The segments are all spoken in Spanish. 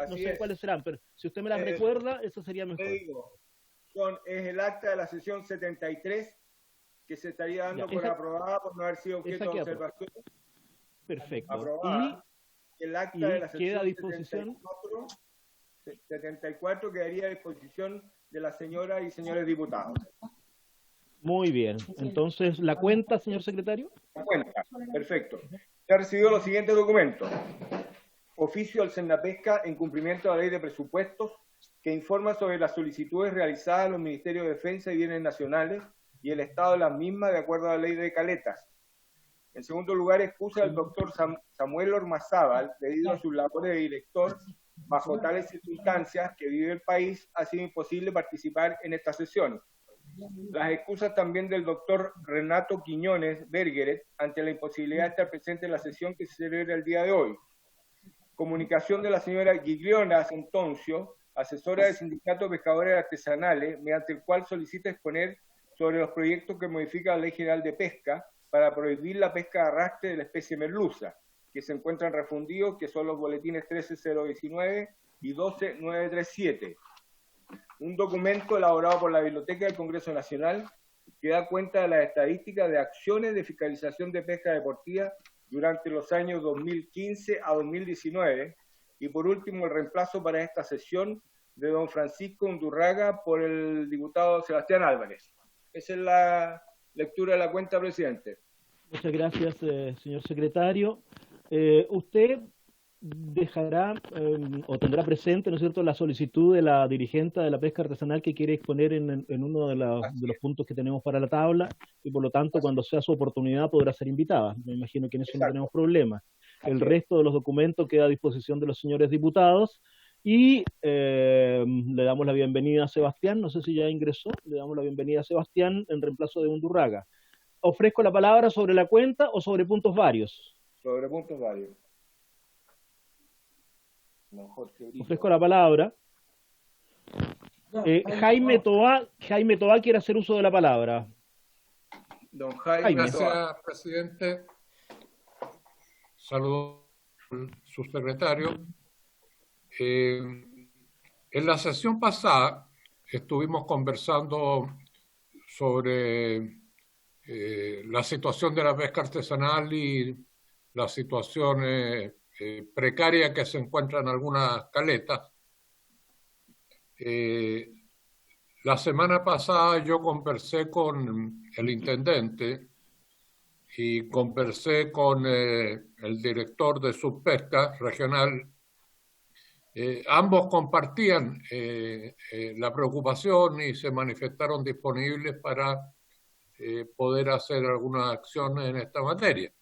no Así sé es. cuáles serán, pero si usted me las recuerda, eso sería mejor. Le digo, es el acta de la sesión 73 que se estaría dando Ya, por aprobada por no haber sido esa objeto de queda observación. perfecto. Aprobada. El acta de la queda a sesión disposición 74 quedaría a disposición de las señoras y señores diputados. Muy bien. Entonces, ¿la cuenta, señor secretario? La cuenta, perfecto. Se ha recibido los siguientes documentos. Oficio al Senapesca en cumplimiento de la Ley de Presupuestos, que informa sobre las solicitudes realizadas a los Ministerios de Defensa y Bienes Nacionales y el estado de las mismas de acuerdo a la Ley de Caletas. En segundo lugar, excusa del doctor Samuel Ormazábal, debido a sus labores de director, bajo tales circunstancias que vive el país, ha sido imposible participar en esta sesión. Las excusas también del doctor Renato Quiñones Bergeret ante la imposibilidad de estar presente en la sesión que se celebra el día de hoy. Comunicación de la señora Gigliona Santoncio, asesora del Sindicato de Pescadores Artesanales, mediante el cual solicita exponer sobre los proyectos que modifican la Ley General de Pesca para prohibir la pesca de arrastre de la especie merluza, que se encuentran refundidos, que son los boletines 13019 y 12937. Un documento elaborado por la Biblioteca del Congreso Nacional que da cuenta de las estadísticas de acciones de fiscalización de pesca deportiva durante los años 2015 a 2019, y por último el reemplazo para esta sesión de don Francisco Undurraga por el diputado Sebastián Álvarez. Esa es la lectura de la cuenta, presidente. Muchas gracias, señor secretario. Usted dejará o tendrá presente, ¿no es cierto?, la solicitud de la dirigente de la pesca artesanal que quiere exponer en uno de los puntos que tenemos para la tabla, y por lo tanto, cuando sea su oportunidad, podrá ser invitada. Me imagino que en eso no tenemos problema. El resto de los documentos queda a disposición de los señores diputados, y le damos la bienvenida a Sebastián. No sé si ya ingresó. Le damos la bienvenida a Sebastián en reemplazo de Undurraga. Ofrezco la palabra sobre la cuenta o sobre puntos varios. Sobre puntos varios. Ofrezco la palabra. Jaime Toá quiere hacer uso de la palabra. Don Jaime. Gracias, presidente. Saludos al subsecretario. En la sesión pasada estuvimos conversando sobre la situación de la pesca artesanal y la situación precaria que se encuentra en algunas caletas. La semana pasada yo conversé con el intendente y conversé con el director de Subpesca regional. Ambos compartían la preocupación y se manifestaron disponibles para poder hacer algunas acciones en esta materia.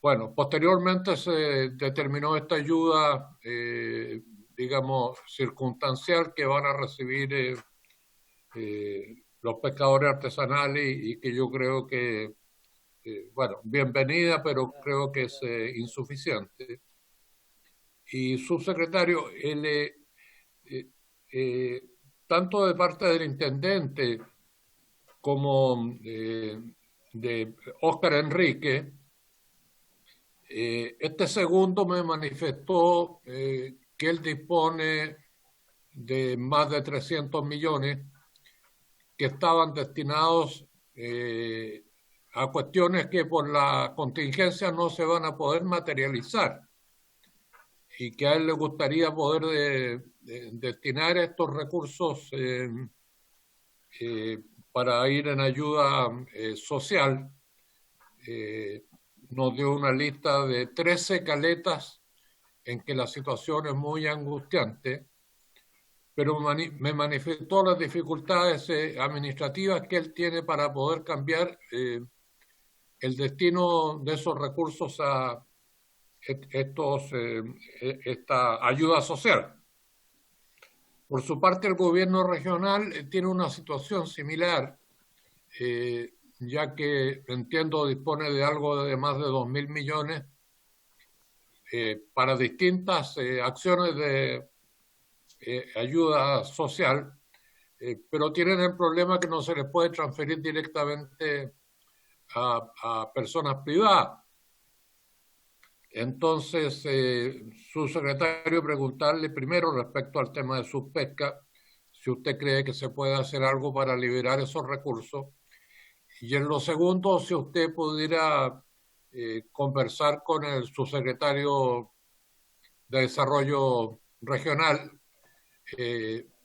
Bueno, posteriormente se determinó esta ayuda, digamos, circunstancial que van a recibir los pescadores artesanales, y que yo creo que, bueno, bienvenida, pero creo que es insuficiente. Y subsecretario, tanto de parte del intendente como de Óscar Enrique, este segundo me manifestó que él dispone de más de 300 millones que estaban destinados a cuestiones que por la contingencia no se van a poder materializar, y que a él le gustaría poder destinar estos recursos para ir en ayuda social. Nos dio una lista de 13 caletas en que la situación es muy angustiante, pero me manifestó las dificultades administrativas que él tiene para poder cambiar el destino de esos recursos a esta ayuda social. Por su parte, el gobierno regional tiene una situación similar, ya que, entiendo, dispone de algo de más de 2.000 millones para distintas acciones de ayuda social, pero tienen el problema que no se les puede transferir directamente a personas privadas. Entonces, su secretario, preguntarle primero respecto al tema de subpesca, si usted cree que se puede hacer algo para liberar esos recursos. Y en lo segundo, si usted pudiera conversar con el subsecretario de Desarrollo Regional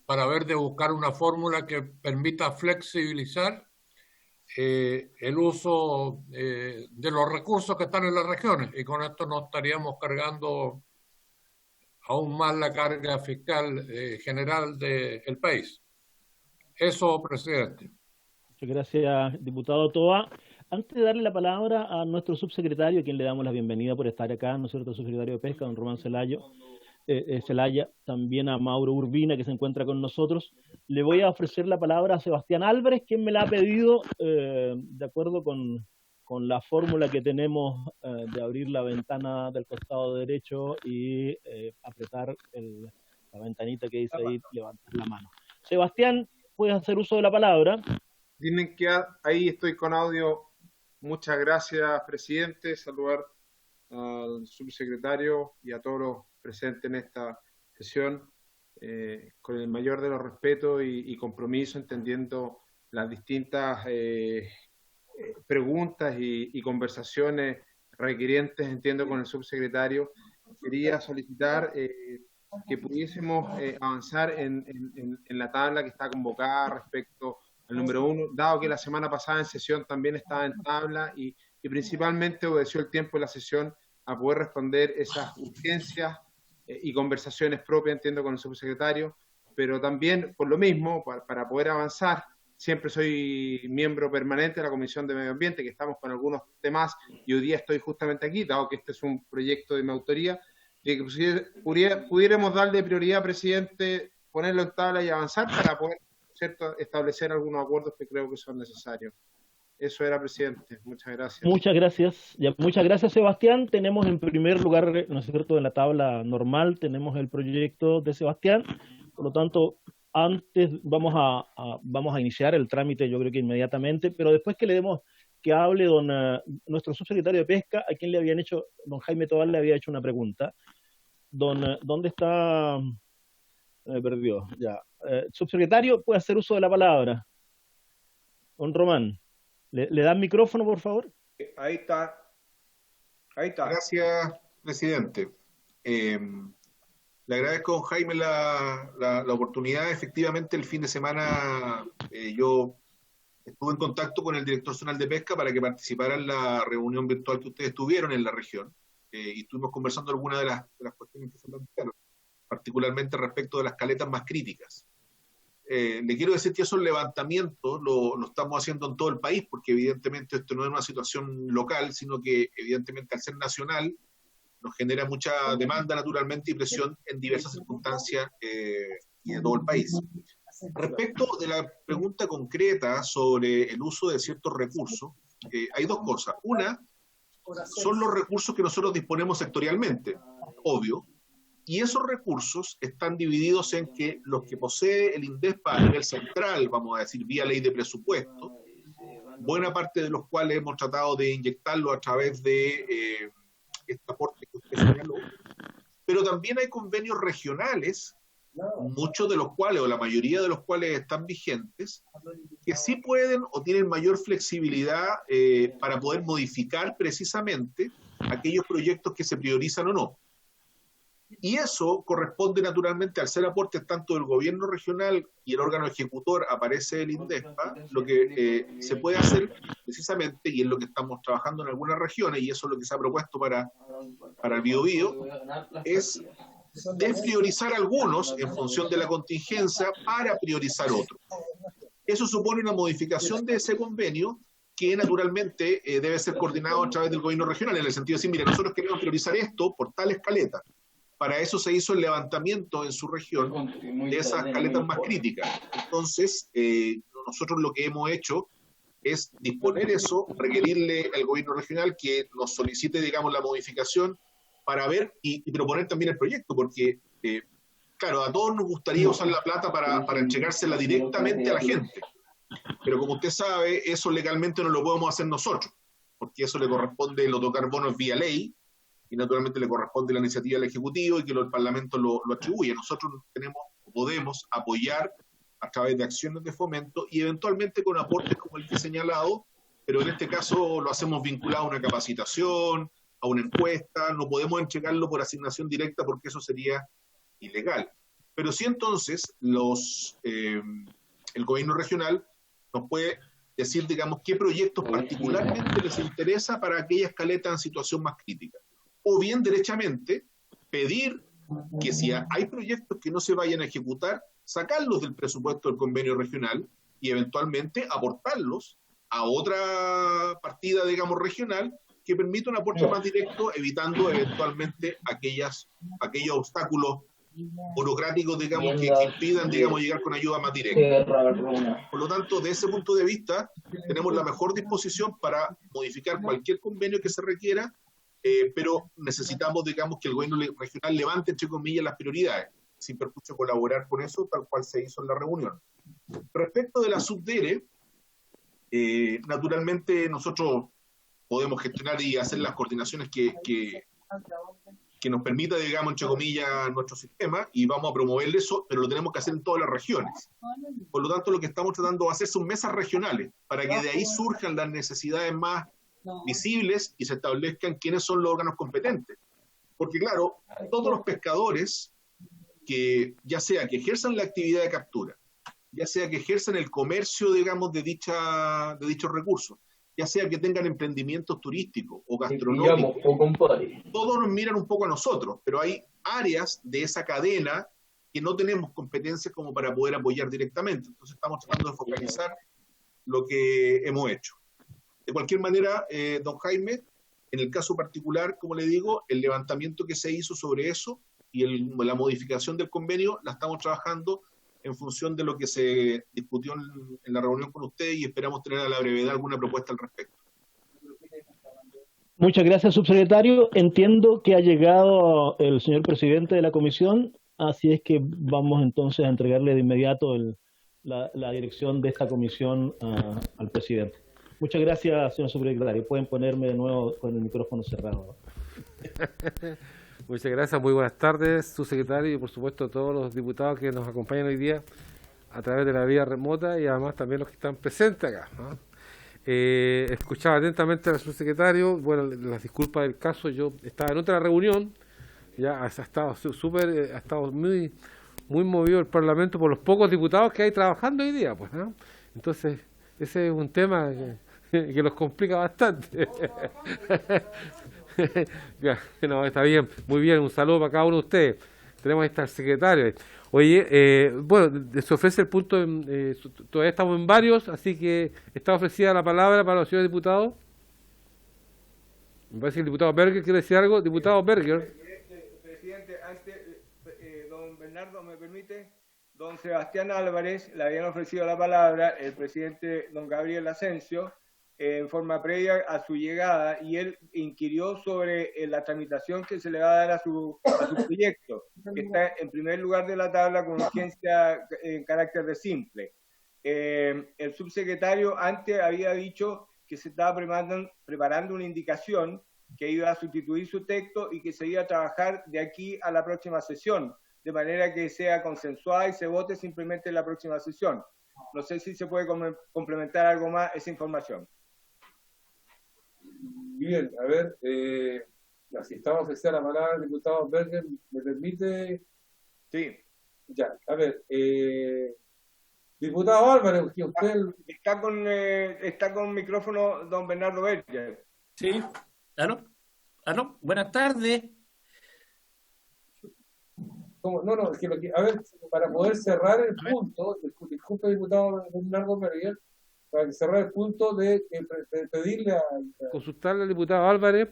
para ver de buscar una fórmula que permita flexibilizar el uso de los recursos que están en las regiones, y con esto no estaríamos cargando aún más la carga fiscal general del país. Eso, presidente. Muchas gracias, diputado Toa. Antes de darle la palabra a nuestro subsecretario, a quien le damos la bienvenida por estar acá, ¿no es cierto?, subsecretario de Pesca, don Román Zelaya, también a Mauro Urbina, que se encuentra con nosotros. Le voy a ofrecer la palabra a Sebastián Álvarez, quien me la ha pedido, de acuerdo con la fórmula que tenemos de abrir la ventana del costado derecho y apretar la ventanita que dice ahí, levantar la mano. Sebastián, puedes hacer uso de la palabra. Tienen que ahí estoy con audio. Muchas gracias, presidente. Saludar al subsecretario y a todos los presentes en esta sesión con el mayor de los respetos y compromiso, entendiendo las distintas preguntas y conversaciones requirientes, entiendo, con el subsecretario. Quería solicitar que pudiésemos avanzar en la tabla que está convocada respecto al número 1, dado que la semana pasada en sesión también estaba en tabla y principalmente obedeció el tiempo de la sesión a poder responder esas urgencias y conversaciones propias, entiendo, con el subsecretario, pero también por lo mismo, para poder avanzar. Siempre soy miembro permanente de la Comisión de Medio Ambiente, que estamos con algunos temas, y hoy día estoy justamente aquí, dado que este es un proyecto de mi autoría, de que pudiéramos darle prioridad, presidente, ponerlo en tabla y avanzar para poder, ¿cierto?, establecer algunos acuerdos que creo que son necesarios. Eso era, presidente. Muchas gracias. Muchas gracias. Ya, muchas gracias, Sebastián. Tenemos en primer lugar, ¿no es cierto?, en la tabla normal, tenemos el proyecto de Sebastián. Por lo tanto, antes vamos a iniciar el trámite, yo creo que inmediatamente, pero después que le demos, que hable nuestro subsecretario de Pesca, a quien le habían hecho, don Jaime Toal le había hecho una pregunta. ¿Dónde está? Me perdió, ya. Subsecretario, puede hacer uso de la palabra. Don Román, ¿le dan micrófono, por favor? Ahí está. Ahí está. Gracias, presidente. Le agradezco, don Jaime, la oportunidad. Efectivamente, el fin de semana yo estuve en contacto con el director zonal de pesca para que participara en la reunión virtual que ustedes tuvieron en la región, y estuvimos conversando algunas de las cuestiones que se plantearon, particularmente respecto de las caletas más críticas. Le quiero decir que esos levantamientos lo estamos haciendo en todo el país, porque evidentemente esto no es una situación local, sino que evidentemente al ser nacional nos genera mucha demanda naturalmente y presión en diversas circunstancias y de todo el país. Respecto de la pregunta concreta sobre el uso de ciertos recursos, hay dos cosas. Una, son los recursos que nosotros disponemos sectorialmente, obvio, y esos recursos están divididos en que los que posee el INDESPA a nivel central, vamos a decir, vía ley de presupuesto, buena parte de los cuales hemos tratado de inyectarlo a través de este aporte que usted señaló, pero también hay convenios regionales, muchos de los cuales, o la mayoría de los cuales están vigentes, que sí pueden o tienen mayor flexibilidad para poder modificar precisamente aquellos proyectos que se priorizan o no. Y eso corresponde naturalmente al ser aportes tanto del gobierno regional y el órgano ejecutor aparece el INDESPA, lo que se puede hacer precisamente, y es lo que estamos trabajando en algunas regiones, y eso es lo que se ha propuesto para el Biobío, es despriorizar algunos en función de la contingencia para priorizar otros. Eso supone una modificación de ese convenio que naturalmente debe ser coordinado a través del gobierno regional, en el sentido de decir, mire, nosotros queremos priorizar esto por tal escaleta. Para eso se hizo el levantamiento en su región de esas caletas más críticas. Entonces, nosotros lo que hemos hecho es disponer eso, requerirle al gobierno regional que nos solicite, digamos, la modificación para ver y proponer también el proyecto, porque, claro, a todos nos gustaría usar la plata para entregársela directamente a la gente. Pero como usted sabe, eso legalmente no lo podemos hacer nosotros, porque eso le corresponde el otorgar bonos vía ley, y naturalmente le corresponde la iniciativa al Ejecutivo y que el Parlamento lo atribuye. Nosotros podemos apoyar a través de acciones de fomento y eventualmente con aportes como el que he señalado, pero en este caso lo hacemos vinculado a una capacitación, a una encuesta, no podemos entregarlo por asignación directa porque eso sería ilegal. Pero sí entonces el gobierno regional nos puede decir, digamos, qué proyectos particularmente les interesa para aquellas caletas en situación más crítica. O bien, derechamente, pedir que si hay proyectos que no se vayan a ejecutar, sacarlos del presupuesto del convenio regional y eventualmente aportarlos a otra partida, digamos, regional, que permita un aporte más directo, evitando eventualmente aquellos obstáculos burocráticos, digamos, que impidan, digamos, llegar con ayuda más directa. Por lo tanto, de ese punto de vista, tenemos la mejor disposición para modificar cualquier convenio que se requiera, pero necesitamos, digamos, que el gobierno regional levante, entre comillas, las prioridades, sin perjuicio colaborar con eso, tal cual se hizo en la reunión. Respecto de la subdere, naturalmente nosotros podemos gestionar y hacer las coordinaciones que nos permita, digamos, entre comillas, nuestro sistema, y vamos a promover eso, pero lo tenemos que hacer en todas las regiones. Por lo tanto, lo que estamos tratando de hacer son mesas regionales, para que de ahí surjan las necesidades más visibles y se establezcan quiénes son los órganos competentes. Porque claro, todos los pescadores, que ya sea que ejerzan la actividad de captura, ya sea que ejerzan el comercio, digamos, de dichos recursos, ya sea que tengan emprendimientos turísticos o gastronómicos, todos nos miran un poco a nosotros, pero hay áreas de esa cadena que no tenemos competencias como para poder apoyar directamente. Entonces estamos tratando de focalizar lo que hemos hecho. De cualquier manera, don Jaime, en el caso particular, como le digo, el levantamiento que se hizo sobre eso y la modificación del convenio la estamos trabajando en función de lo que se discutió en la reunión con usted y esperamos tener a la brevedad alguna propuesta al respecto. Muchas gracias, subsecretario. Entiendo que ha llegado el señor presidente de la comisión, así es que vamos entonces a entregarle de inmediato la dirección de esta comisión al presidente. Muchas gracias, señor subsecretario. Pueden ponerme de nuevo con el micrófono cerrado. Muchas gracias, muy buenas tardes, subsecretario, y por supuesto a todos los diputados que nos acompañan hoy día a través de la vía remota y además también los que están presentes acá, ¿no? Escuchaba atentamente al subsecretario, bueno, las disculpas del caso, yo estaba en otra reunión, ya ha estado muy movido el Parlamento por los pocos diputados que hay trabajando hoy día, pues, ¿no? Entonces, ese es un tema que los complica bastante. Ya, no, está bien, muy bien, un saludo para cada uno de ustedes. Tenemos ahí está el secretario. Oye, bueno, se ofrece el punto, todavía estamos en varios, así que está ofrecida la palabra para los señores diputados. Me parece que el diputado Berger quiere decir algo. Diputado Berger. Presidente, antes, don Bernardo, ¿me permite? Don Sebastián Álvarez le habían ofrecido la palabra, el presidente don Gabriel Asensio, en forma previa a su llegada, y él inquirió sobre la tramitación que se le va a dar a su proyecto, que está en primer lugar de la tabla con urgencia en carácter de simple. El subsecretario antes había dicho que se estaba preparando una indicación que iba a sustituir su texto y que se iba a trabajar de aquí a la próxima sesión, de manera que sea consensuada y se vote simplemente en la próxima sesión. No sé si se puede complementar algo más esa información. Bien, a ver, si estamos ofreciendo la palabra al diputado Berger, ¿me permite? Sí. Ya, a ver, diputado Álvarez, que usted... Está con micrófono don Bernardo Berger. Sí, ¿aló? Buenas tardes. ¿Cómo? No, es que a ver, para poder cerrar el punto, disculpe, diputado Bernardo Berger, para cerrar el punto de pedirle a... Consultarle al diputado Álvarez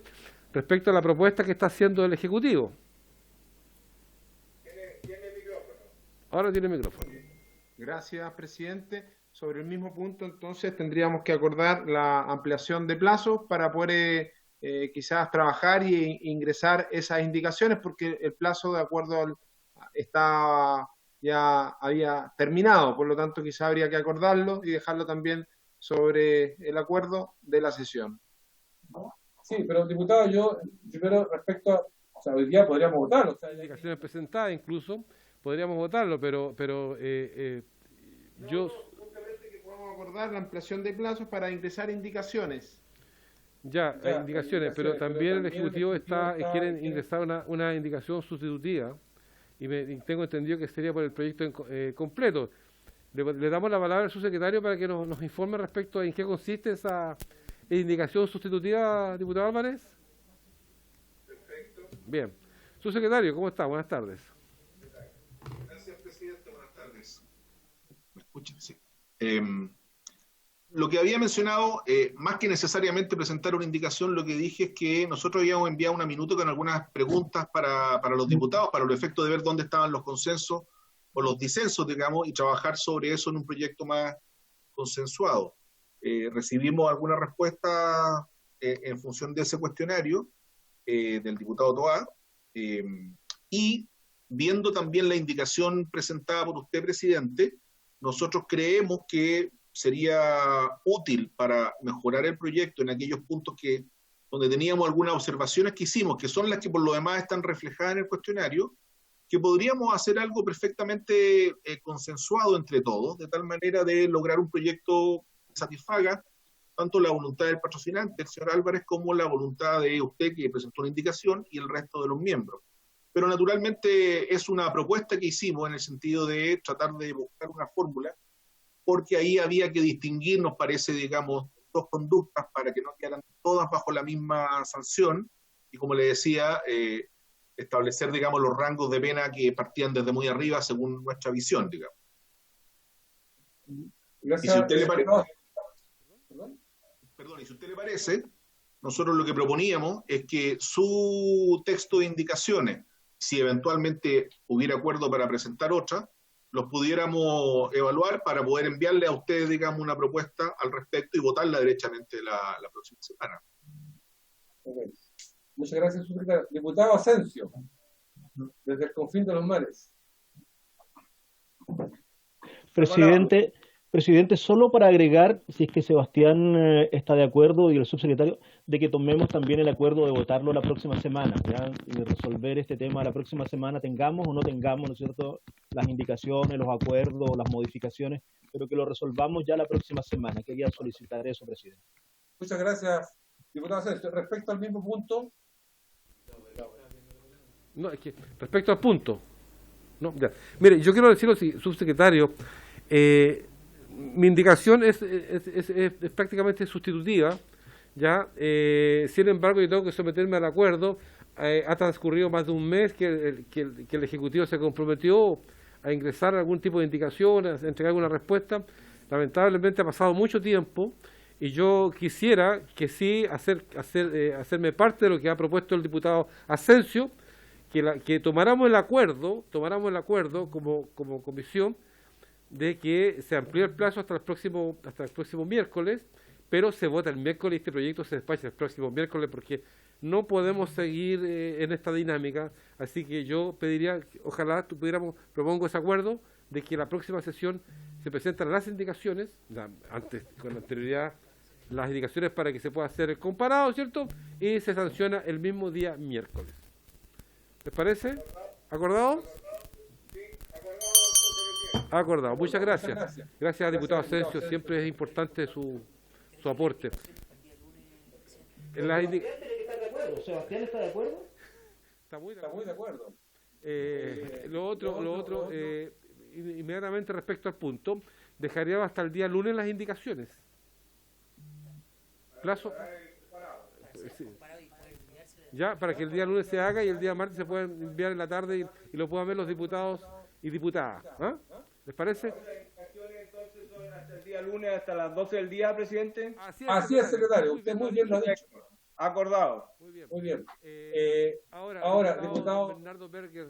respecto a la propuesta que está haciendo el Ejecutivo. ¿Tiene micrófono? Ahora tiene micrófono. Gracias, presidente. Sobre el mismo punto, entonces, tendríamos que acordar la ampliación de plazos para poder quizás trabajar e ingresar esas indicaciones, porque el plazo, de acuerdo ya había terminado, por lo tanto quizá habría que acordarlo y dejarlo también sobre el acuerdo de la sesión. Sí, pero diputado, yo primero respecto a, o sea, hoy día podríamos votarlo. O sea, Indicaciones presentadas incluso, podríamos votarlo, pero yo... Justamente que podamos acordar la ampliación de plazos para ingresar indicaciones. Ya, indicaciones, pero también el Ejecutivo quiere ingresar una indicación sustitutiva y tengo entendido que sería por el proyecto completo. Le damos la palabra al subsecretario para que nos informe respecto a en qué consiste esa indicación sustitutiva, diputado Álvarez. Perfecto. Bien. Subsecretario, ¿cómo está? Buenas tardes. Gracias, presidente. Buenas tardes. ¿Me escuchan? Sí. Lo que había mencionado, más que necesariamente presentar una indicación, lo que dije es que nosotros habíamos enviado una minuta con algunas preguntas para los diputados, para los efectos de ver dónde estaban los consensos o los disensos, digamos, y trabajar sobre eso en un proyecto más consensuado. Recibimos alguna respuesta en función de ese cuestionario del diputado Toá, y viendo también la indicación presentada por usted, presidente, nosotros creemos que sería útil para mejorar el proyecto en aquellos puntos donde teníamos algunas observaciones que hicimos, que son las que por lo demás están reflejadas en el cuestionario, que podríamos hacer algo perfectamente consensuado entre todos, de tal manera de lograr un proyecto que satisfaga tanto la voluntad del patrocinante, el señor Álvarez, como la voluntad de usted, que presentó una indicación, y el resto de los miembros. Pero naturalmente es una propuesta que hicimos en el sentido de tratar de buscar una fórmula, porque ahí había que distinguir, nos parece, digamos, dos conductas para que no quedaran todas bajo la misma sanción, y como le decía, establecer, digamos, los rangos de pena que partían desde muy arriba según nuestra visión, digamos. gracias, y si usted le parece, y si usted le parece, nosotros lo que proponíamos es que su texto de indicaciones, si eventualmente hubiera acuerdo para presentar otra, los pudiéramos evaluar para poder enviarle a ustedes, digamos, una propuesta al respecto y votarla derechamente la próxima semana. Okay. Muchas gracias, subsecretario. Diputado Asensio, desde el confín de los mares. Presidente, solo para agregar, si es que Sebastián está de acuerdo y el subsecretario, de que tomemos también el acuerdo de votarlo la próxima semana, ¿ya? Y de resolver este tema la próxima semana, tengamos o no tengamos, ¿no es cierto?, las indicaciones, los acuerdos, las modificaciones, pero que lo resolvamos ya la próxima semana. Quería solicitar eso, presidente. Muchas gracias, diputado Asensio. Respecto al mismo punto. No, es que respecto al punto. No, ya. Mire, yo quiero decirlo, subsecretario, mi indicación es prácticamente sustitutiva, ¿ya? Sin embargo, yo tengo que someterme al acuerdo. Ha transcurrido más de un mes que el Ejecutivo se comprometió a ingresar algún tipo de indicación, a entregar alguna respuesta. Lamentablemente ha pasado mucho tiempo y yo quisiera que sí hacerme parte de lo que ha propuesto el diputado Asensio, que tomáramos el acuerdo como comisión, de que se amplíe el plazo hasta el próximo miércoles, pero se vota el miércoles y este proyecto se despacha el próximo miércoles, porque no podemos seguir en esta dinámica. Así que yo pediría, ojalá propongo ese acuerdo de que la próxima sesión se presentan las indicaciones, antes, con anterioridad, las indicaciones para que se pueda hacer el comparado, ¿cierto? Y se sanciona el mismo día miércoles. ¿Les parece? ¿Acordado? Acordado. Muchas gracias. Gracias, diputado Asensio. Siempre es importante su aporte. ¿Sebastián está de acuerdo? Está muy de acuerdo. Lo otro, inmediatamente respecto al punto, dejaría hasta el día lunes las indicaciones. Plazo. Sí. Ya, para que el día lunes se haga y el día martes se puedan enviar en la tarde y lo puedan ver los diputados y diputadas. ¿Ah? ¿Les parece? ¿Las indicaciones entonces son hasta el día lunes, hasta las 12 del día, presidente? Así es, secretario. Usted muy bien lo ha dicho. Acordado. Muy bien. Ahora, diputado Bernardo Berger,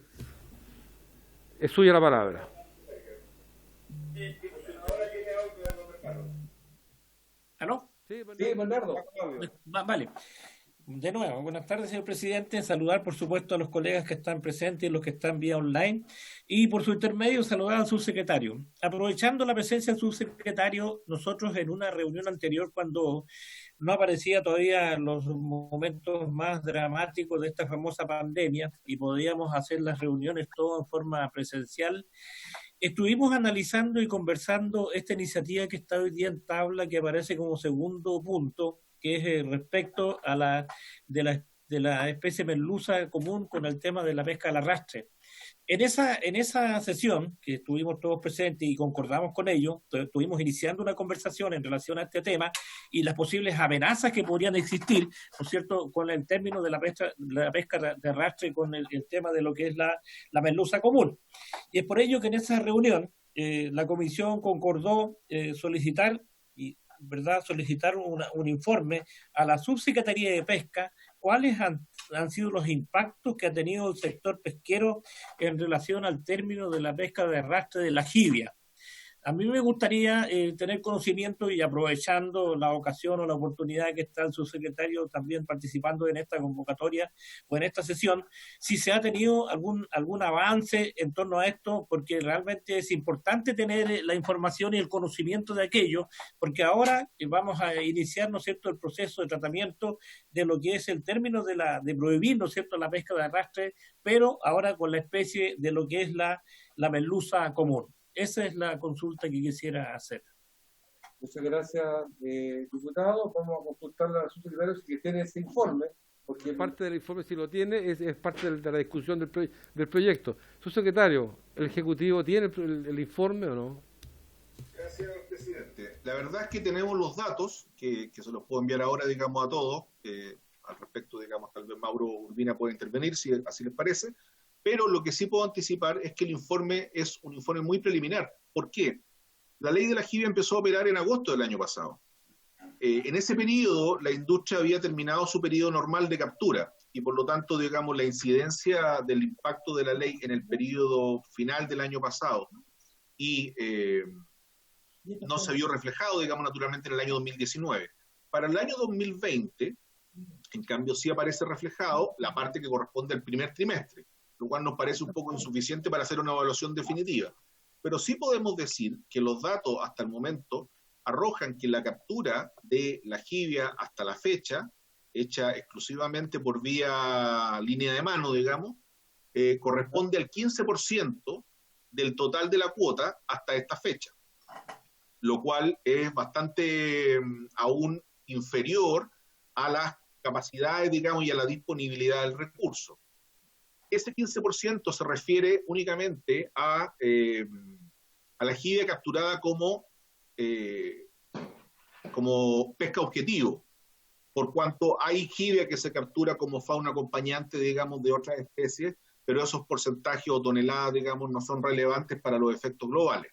es suya la palabra. ¿Aló? Sí, Bernardo. Vale. De nuevo, buenas tardes, señor presidente. Saludar, por supuesto, a los colegas que están presentes y los que están vía online. Y por su intermedio, saludar al subsecretario. Aprovechando la presencia del subsecretario, nosotros en una reunión anterior, cuando no aparecía todavía los momentos más dramáticos de esta famosa pandemia y podíamos hacer las reuniones todo en forma presencial, estuvimos analizando y conversando esta iniciativa que está hoy día en tabla, que aparece como segundo punto, que es respecto a de la especie merluza común con el tema de la pesca al arrastre. En esa sesión, que estuvimos todos presentes y concordamos con ello, estuvimos iniciando una conversación en relación a este tema y las posibles amenazas que podrían existir, ¿no es cierto?, con el término de la pesca de arrastre con el tema de lo que es la merluza común. Y es por ello que en esa reunión la comisión concordó solicitar un informe a la Subsecretaría de Pesca, cuáles han sido los impactos que ha tenido el sector pesquero en relación al término de la pesca de arrastre de la jibia. A mí me gustaría tener conocimiento, y aprovechando la ocasión o la oportunidad que está el subsecretario también participando en esta convocatoria o en esta sesión, si se ha tenido algún avance en torno a esto, porque realmente es importante tener la información y el conocimiento de aquello, porque ahora vamos a iniciar, ¿no es cierto?, el proceso de tratamiento de lo que es el término de prohibir, ¿no es cierto?, la pesca de arrastre, pero ahora con la especie de lo que es la merluza común. Esa es la consulta que quisiera hacer. Muchas gracias, diputado. Vamos a consultarle al subsecretario si tiene ese informe. Porque parte del informe, si lo tiene, es parte de la discusión del proyecto. Subsecretario, ¿el Ejecutivo tiene el informe o no? Gracias, presidente. La verdad es que tenemos los datos, que se los puedo enviar ahora, digamos, a todos. Al respecto, digamos, tal vez Mauro Urbina puede intervenir, si así les parece. Pero lo que sí puedo anticipar es que el informe es un informe muy preliminar. ¿Por qué? La ley de la jibia empezó a operar en agosto del año pasado. En ese periodo, la industria había terminado su periodo normal de captura y por lo tanto, digamos, la incidencia del impacto de la ley en el periodo final del año pasado y no se vio reflejado, digamos, naturalmente en el año 2019. Para el año 2020, en cambio, sí aparece reflejado la parte que corresponde al primer trimestre, lo cual nos parece un poco insuficiente para hacer una evaluación definitiva. Pero sí podemos decir que los datos hasta el momento arrojan que la captura de la jibia hasta la fecha, hecha exclusivamente por vía línea de mano, digamos, corresponde al 15% del total de la cuota hasta esta fecha, lo cual es bastante aún inferior a las capacidades, digamos, y a la disponibilidad del recurso. Ese 15% se refiere únicamente a la jibia capturada como pesca objetivo, por cuanto hay jibia que se captura como fauna acompañante, digamos, de otras especies, pero esos porcentajes o toneladas, digamos, no son relevantes para los efectos globales.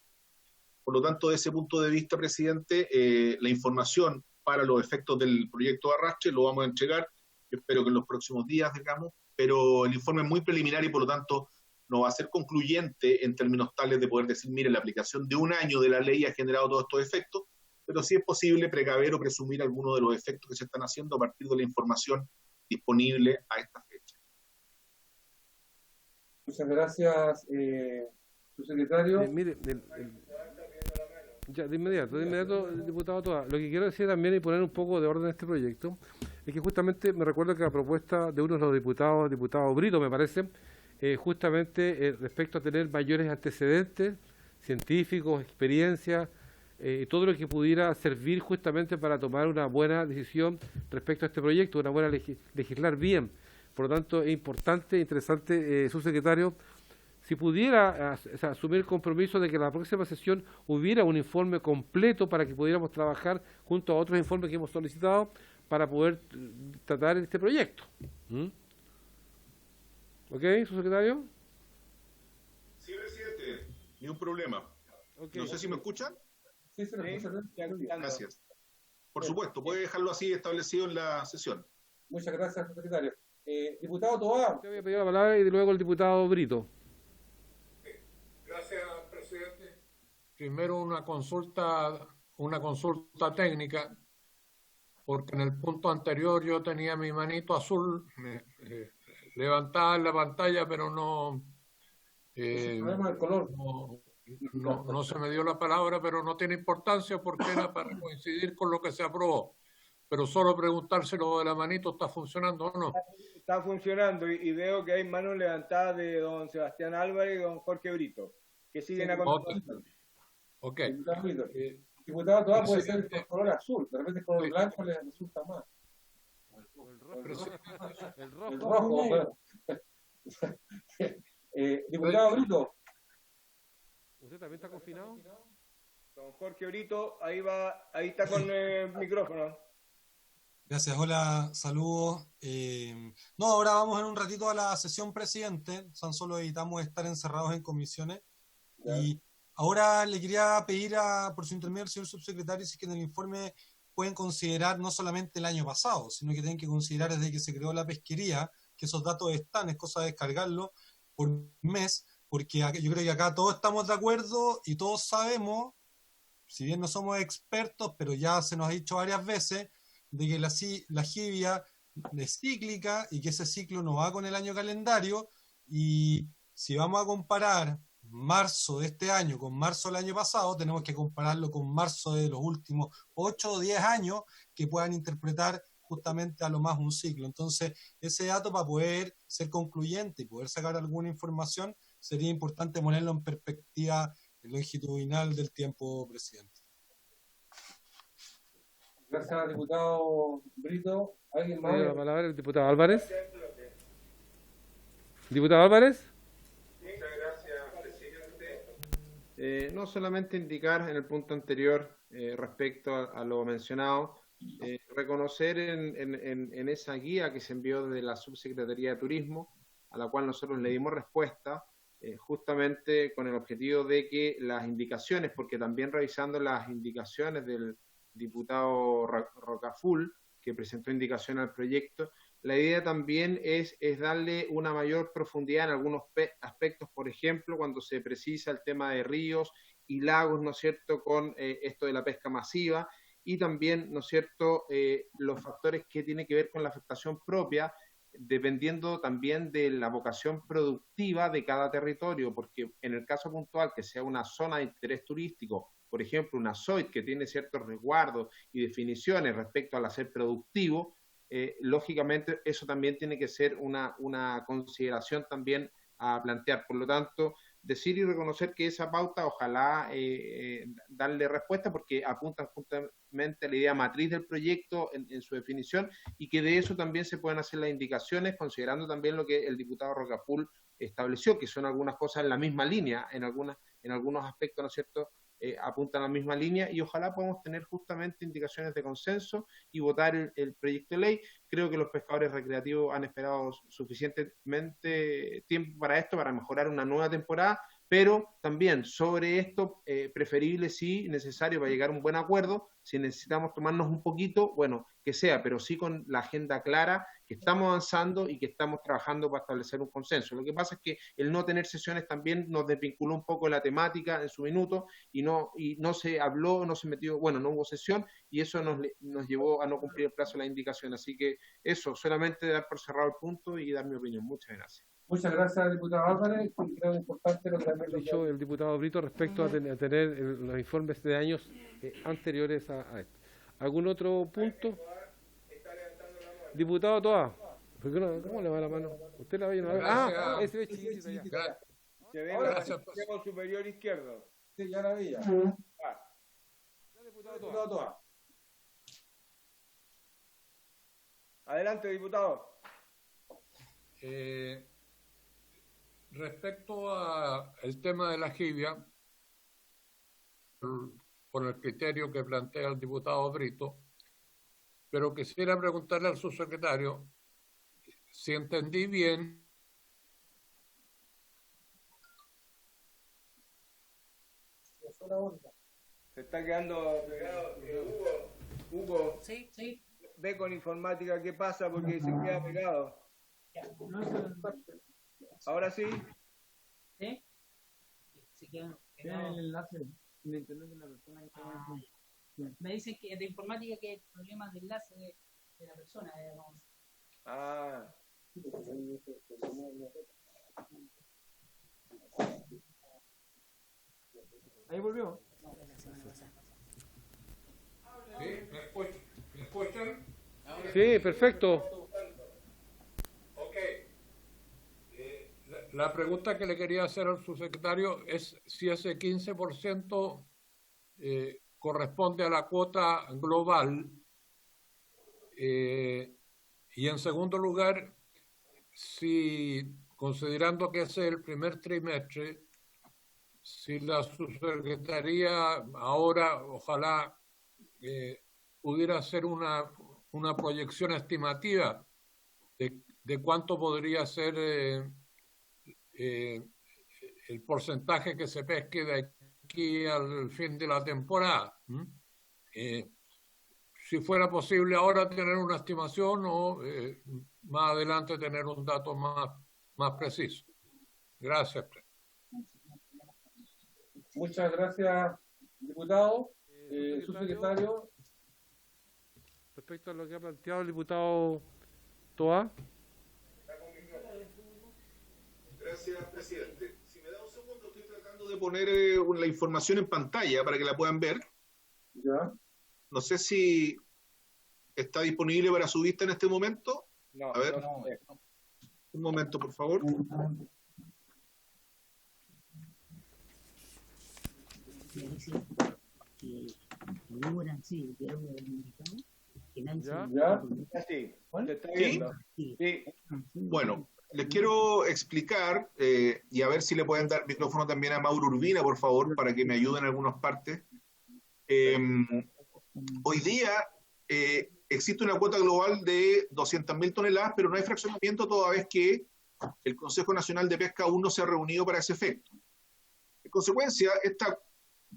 Por lo tanto, desde ese punto de vista, presidente, la información para los efectos del proyecto de arrastre lo vamos a entregar, espero que en los próximos días, digamos, pero el informe es muy preliminar y por lo tanto no va a ser concluyente en términos tales de poder decir, mire, la aplicación de un año de la ley ha generado todos estos efectos, pero sí es posible precaver o presumir algunos de los efectos que se están haciendo a partir de la información disponible a esta fecha. Muchas gracias, subsecretario. Ya, de inmediato, diputado Toa. Lo que quiero decir también y poner un poco de orden en este proyecto es que justamente me recuerdo que la propuesta de uno de los diputado Brito, me parece, justamente respecto a tener mayores antecedentes científicos, experiencia, y todo lo que pudiera servir justamente para tomar una buena decisión respecto a este proyecto, una buena legislar bien. Por lo tanto, es importante, interesante, subsecretario, si pudiera asumir el compromiso de que en la próxima sesión hubiera un informe completo para que pudiéramos trabajar junto a otros informes que hemos solicitado para poder tratar este proyecto. ¿Ok, subsecretario? Sí, presidente, ni un problema. Okay. No sé si me escuchan. Sí, se lo escucha. Gracias. Por supuesto, puede dejarlo así establecido en la sesión. Muchas gracias, secretario. Diputado Toá. Te voy a pedir la palabra y luego el diputado Brito. Gracias, presidente. Primero una consulta técnica. porque en el punto anterior yo tenía mi manito azul levantada en la pantalla, pero no, El color. no se me dio la palabra, pero no tiene importancia porque era para coincidir con lo que se aprobó. Pero solo preguntárselo de la manito, ¿está funcionando o no? Está funcionando y veo que hay manos levantadas de don Sebastián Álvarez y don Jorge Brito, que siguen a continuación. Ok. Diputado, todavía puede ser el color azul, de repente el color blanco le resulta más. El El rojo. rojo. Diputado Brito. ¿Usted también está confinado? Don Jorge Brito, ahí está con el micrófono. Gracias, hola, saludos. No, ahora vamos en un ratito a la sesión presidente, tan solo evitamos estar encerrados en comisiones. Ya. Y ahora le quería pedir por su intermedio al señor subsecretario si es que en el informe pueden considerar no solamente el año pasado, sino que tienen que considerar desde que se creó la pesquería, que esos datos están, es cosa de descargarlo por mes, porque yo creo que acá todos estamos de acuerdo y todos sabemos, si bien no somos expertos, pero ya se nos ha dicho varias veces, de que la jibia es cíclica y que ese ciclo no va con el año calendario, y si vamos a comparar marzo de este año con marzo del año pasado, tenemos que compararlo con marzo de los últimos 8 o 10 años que puedan interpretar justamente a lo más un ciclo. Entonces, ese dato, para poder ser concluyente y poder sacar alguna información, sería importante ponerlo en perspectiva longitudinal del tiempo, presidente. Gracias, diputado Brito. ¿Alguien más? Tiene la palabra el diputado Álvarez. ¿Diputado Álvarez? Muchas gracias, presidente. No solamente indicar en el punto anterior respecto a lo mencionado, reconocer en esa guía que se envió de la Subsecretaría de Turismo, a la cual nosotros le dimos respuesta, justamente con el objetivo de que las indicaciones, porque también revisando las indicaciones del diputado Rocaful, que presentó indicación al proyecto, la idea también es darle una mayor profundidad en algunos aspectos, por ejemplo, cuando se precisa el tema de ríos y lagos, ¿no es cierto?, con esto de la pesca masiva, y también, ¿no es cierto?, los factores que tienen que ver con la afectación propia, dependiendo también de la vocación productiva de cada territorio, porque en el caso puntual, que sea una zona de interés turístico, por ejemplo, una ZOIT que tiene ciertos resguardos y definiciones respecto al hacer productivo, lógicamente eso también tiene que ser una consideración también a plantear. Por lo tanto, decir y reconocer que esa pauta, ojalá darle respuesta, porque apunta justamente a la idea matriz del proyecto en su definición, y que de eso también se pueden hacer las indicaciones, considerando también lo que el diputado Rocaful estableció, que son algunas cosas en la misma línea, en algunos aspectos, ¿no es cierto?, apuntan a la misma línea, y ojalá podamos tener justamente indicaciones de consenso y votar el proyecto de ley. Creo que los pescadores recreativos han esperado suficientemente tiempo para esto, para mejorar una nueva temporada, pero también sobre esto, preferible, si necesario, para llegar a un buen acuerdo, si necesitamos tomarnos un poquito, bueno, que sea, pero sí con la agenda clara, que estamos avanzando y que estamos trabajando para establecer un consenso. Lo que pasa es que el no tener sesiones también nos desvinculó un poco de la temática en su minuto, y no se habló, no se metió, bueno, no hubo sesión, y eso nos llevó a no cumplir el plazo de la indicación. Así que eso, solamente dar por cerrado el punto y dar mi opinión. Muchas gracias. Muchas gracias, diputado Álvarez. Creo importante lo que ha dicho el diputado Brito respecto a tener los informes de años anteriores a esto. ¿Algún otro punto? Diputado Toa, ¿cómo le va la mano? ¿Usted la ve? ¿No? Ese ve chiquitito ya. Se ve el extremo superior izquierdo. Sí, ya la veía. Diputado Toa. Adelante, diputado. Respecto al tema de la jibia, con el criterio que plantea el diputado Brito, pero quisiera preguntarle al subsecretario si entendí bien. Se está quedando pegado. Hugo, sí. Ve con informática qué pasa, porque se queda pegado. Ahora sí. ¿Sí? Se queda pegado. El enlace de internet de la persona que está Me dicen que de informática que hay problemas de enlace de la persona. Ah. Ahí volvió. ¿Sí? ¿Me escuchan? Sí, perfecto. Ok. La pregunta que le quería hacer al subsecretario es si ese 15% corresponde a la cuota global, y en segundo lugar, si considerando que ese es el primer trimestre, si la subsecretaría ahora ojalá pudiera hacer una proyección estimativa de cuánto podría ser el porcentaje que se pesque de aquí al fin de la temporada. Si fuera posible ahora tener una estimación o más adelante tener un dato más preciso. Gracias. Muchas gracias, diputado. Subsecretario. Respecto a lo que ha planteado el diputado Toa. Gracias, presidente. Si me da un segundo, estoy tratando de poner la información en pantalla para que la puedan ver. Ya. No sé si está disponible para su vista en este momento. No, a ver, no. un momento, por favor. ¿Ya? Sí, se está viendo. Sí. Bueno, les quiero explicar y a ver si le pueden dar micrófono también a Mauro Urbina, por favor, para que me ayuden en algunas partes. Hoy día existe una cuota global de 200.000 toneladas, pero no hay fraccionamiento toda vez que el Consejo Nacional de Pesca aún no se ha reunido para ese efecto. En consecuencia, estas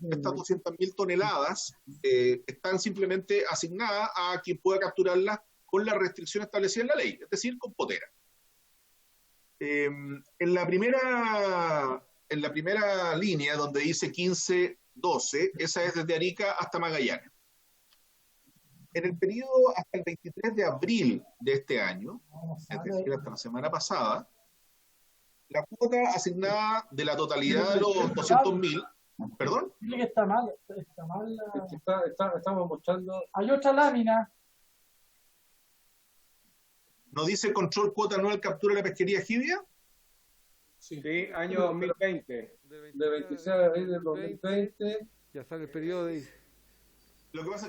200.000 toneladas están simplemente asignadas a quien pueda capturarlas con la restricción establecida en la ley, es decir, con potera. En la primera línea, donde dice 15-12, esa es desde Arica hasta Magallanes. En el periodo hasta el 23 de abril de este año, es decir, hasta la semana pasada, la cuota asignada de la totalidad de los 200.000, ¿perdón? Dile que está mal. Estamos mostrando. Hay otra lámina. ¿No dice control cuota anual captura de la pesquería jibia? Sí, año 2020. De 26 de abril del 2020. Ya sale el periodo de... Lo que pasa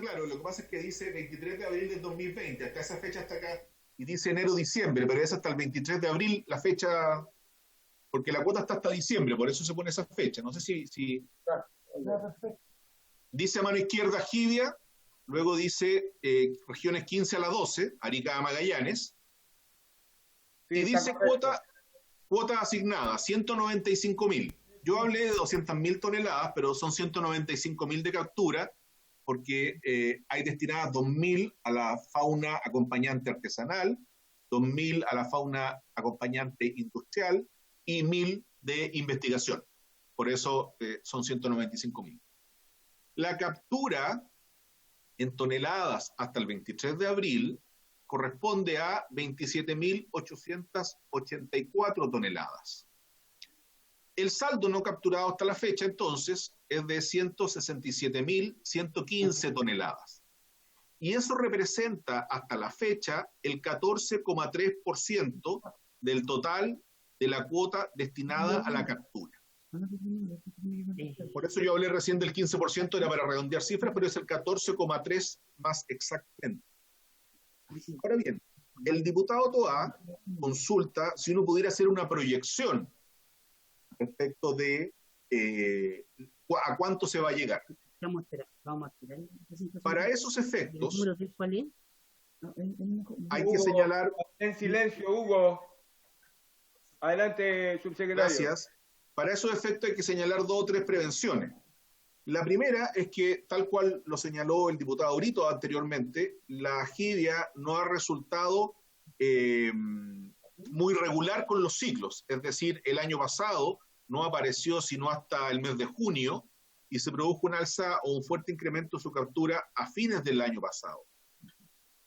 es que dice 23 de abril del 2020, hasta esa fecha está acá, y dice enero-diciembre, pero es hasta el 23 de abril la fecha, porque la cuota está hasta diciembre, por eso se pone esa fecha. No sé si... Dice a mano izquierda Jibia, luego dice regiones 15 a la 12, Arica a Magallanes, y dice cuota asignada, 195.000. Yo hablé de 200.000 toneladas, pero son 195.000 de captura, porque hay destinadas 2.000 a la fauna acompañante artesanal, 2.000 a la fauna acompañante industrial y 1.000 de investigación. Por eso son 195.000. La captura en toneladas hasta el 23 de abril corresponde a 27.884 toneladas. El saldo no capturado hasta la fecha, entonces, es de 167.115 toneladas. Y eso representa hasta la fecha el 14,3% del total de la cuota destinada a la captura. Por eso yo hablé recién del 15%, era para redondear cifras, pero es el 14,3% más exactamente. Ahora bien, el diputado Toa consulta si uno pudiera hacer una proyección respecto de a cuánto se va a llegar. Para esos efectos, hay que señalar... En silencio, Hugo. Adelante, subsecretario. Gracias. Para esos efectos hay que señalar 2 o 3 prevenciones. La primera es que, tal cual lo señaló el diputado Brito anteriormente, la jibia no ha resultado muy regular con los ciclos. Es decir, el año pasado no apareció sino hasta el mes de junio, y se produjo un alza o un fuerte incremento de su captura a fines del año pasado.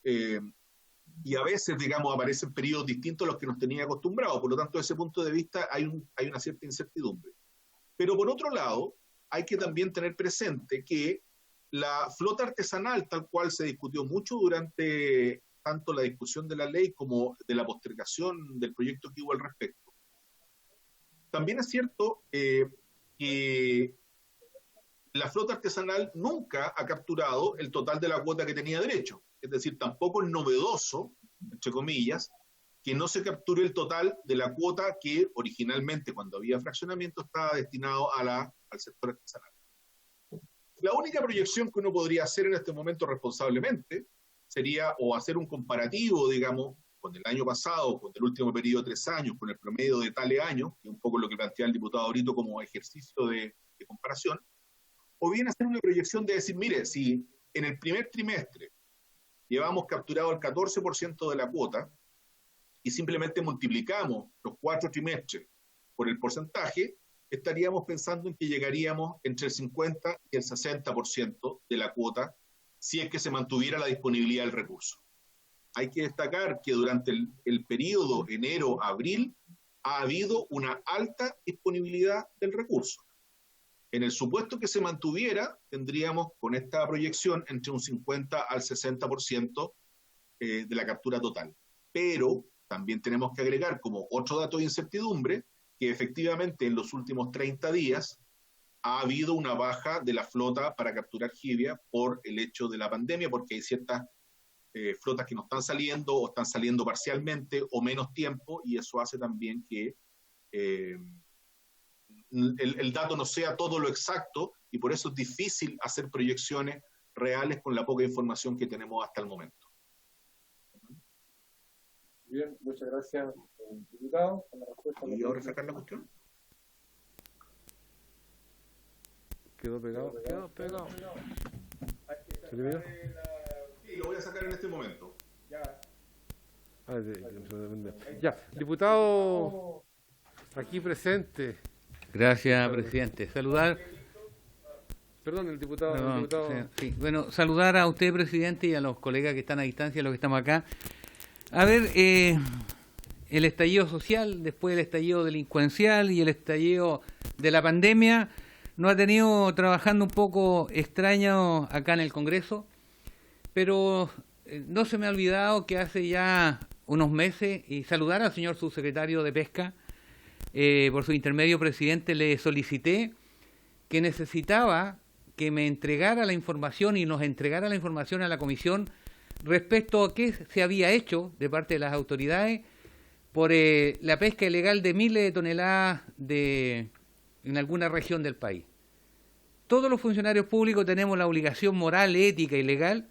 Y a veces, digamos, aparecen periodos distintos a los que nos tenía acostumbrados. Por lo tanto, desde ese punto de vista hay una cierta incertidumbre. Pero por otro lado, hay que también tener presente que la flota artesanal, tal cual se discutió mucho durante tanto la discusión de la ley como de la postergación del proyecto que hubo al respecto, también es cierto que la flota artesanal nunca ha capturado el total de la cuota que tenía derecho. Es decir, tampoco es novedoso, entre comillas, que no se capture el total de la cuota que originalmente, cuando había fraccionamiento, estaba destinado al sector artesanal. La única proyección que uno podría hacer en este momento responsablemente sería o hacer un comparativo, digamos, con el año pasado, con el último periodo de 3 años, con el promedio de tales años, que es un poco lo que plantea el diputado Brito como ejercicio de comparación, o bien hacer una proyección de decir, mire, si en el primer trimestre llevamos capturado el 14% de la cuota y simplemente multiplicamos los 4 trimestres por el porcentaje, estaríamos pensando en que llegaríamos entre el 50 y el 60% de la cuota si es que se mantuviera la disponibilidad del recurso. Hay que destacar que durante el periodo enero-abril ha habido una alta disponibilidad del recurso. En el supuesto que se mantuviera, tendríamos con esta proyección entre un 50 al 60% de la captura total. Pero también tenemos que agregar como otro dato de incertidumbre que efectivamente en los últimos 30 días ha habido una baja de la flota para capturar jibia por el hecho de la pandemia, porque hay ciertas flotas que no están saliendo o están saliendo parcialmente o menos tiempo, y eso hace también que el dato no sea todo lo exacto, y por eso es difícil hacer proyecciones reales con la poca información que tenemos hasta el momento. Bien, muchas gracias, diputado. Con la respuesta ¿Y ahora sacar la cuestión? Quedó pegado. ¿Se le vio? Sí, lo voy a sacar en este momento. Ya, diputado aquí presente. Gracias, presidente. Saludar. Perdón, el diputado. Perdón, el diputado. sí. Bueno, saludar a usted, presidente, y a los colegas que están a distancia, los que estamos acá. A ver, el estallido social, después el estallido delincuencial y el estallido de la pandemia, nos ha tenido trabajando un poco extraño acá en el Congreso, pero no se me ha olvidado que hace ya unos meses, y saludar al señor subsecretario de Pesca, por su intermedio, presidente, le solicité que necesitaba que me entregara la información y nos entregara la información a la comisión respecto a qué se había hecho de parte de las autoridades por la pesca ilegal de miles de toneladas en alguna región del país. Todos los funcionarios públicos tenemos la obligación moral, ética y legal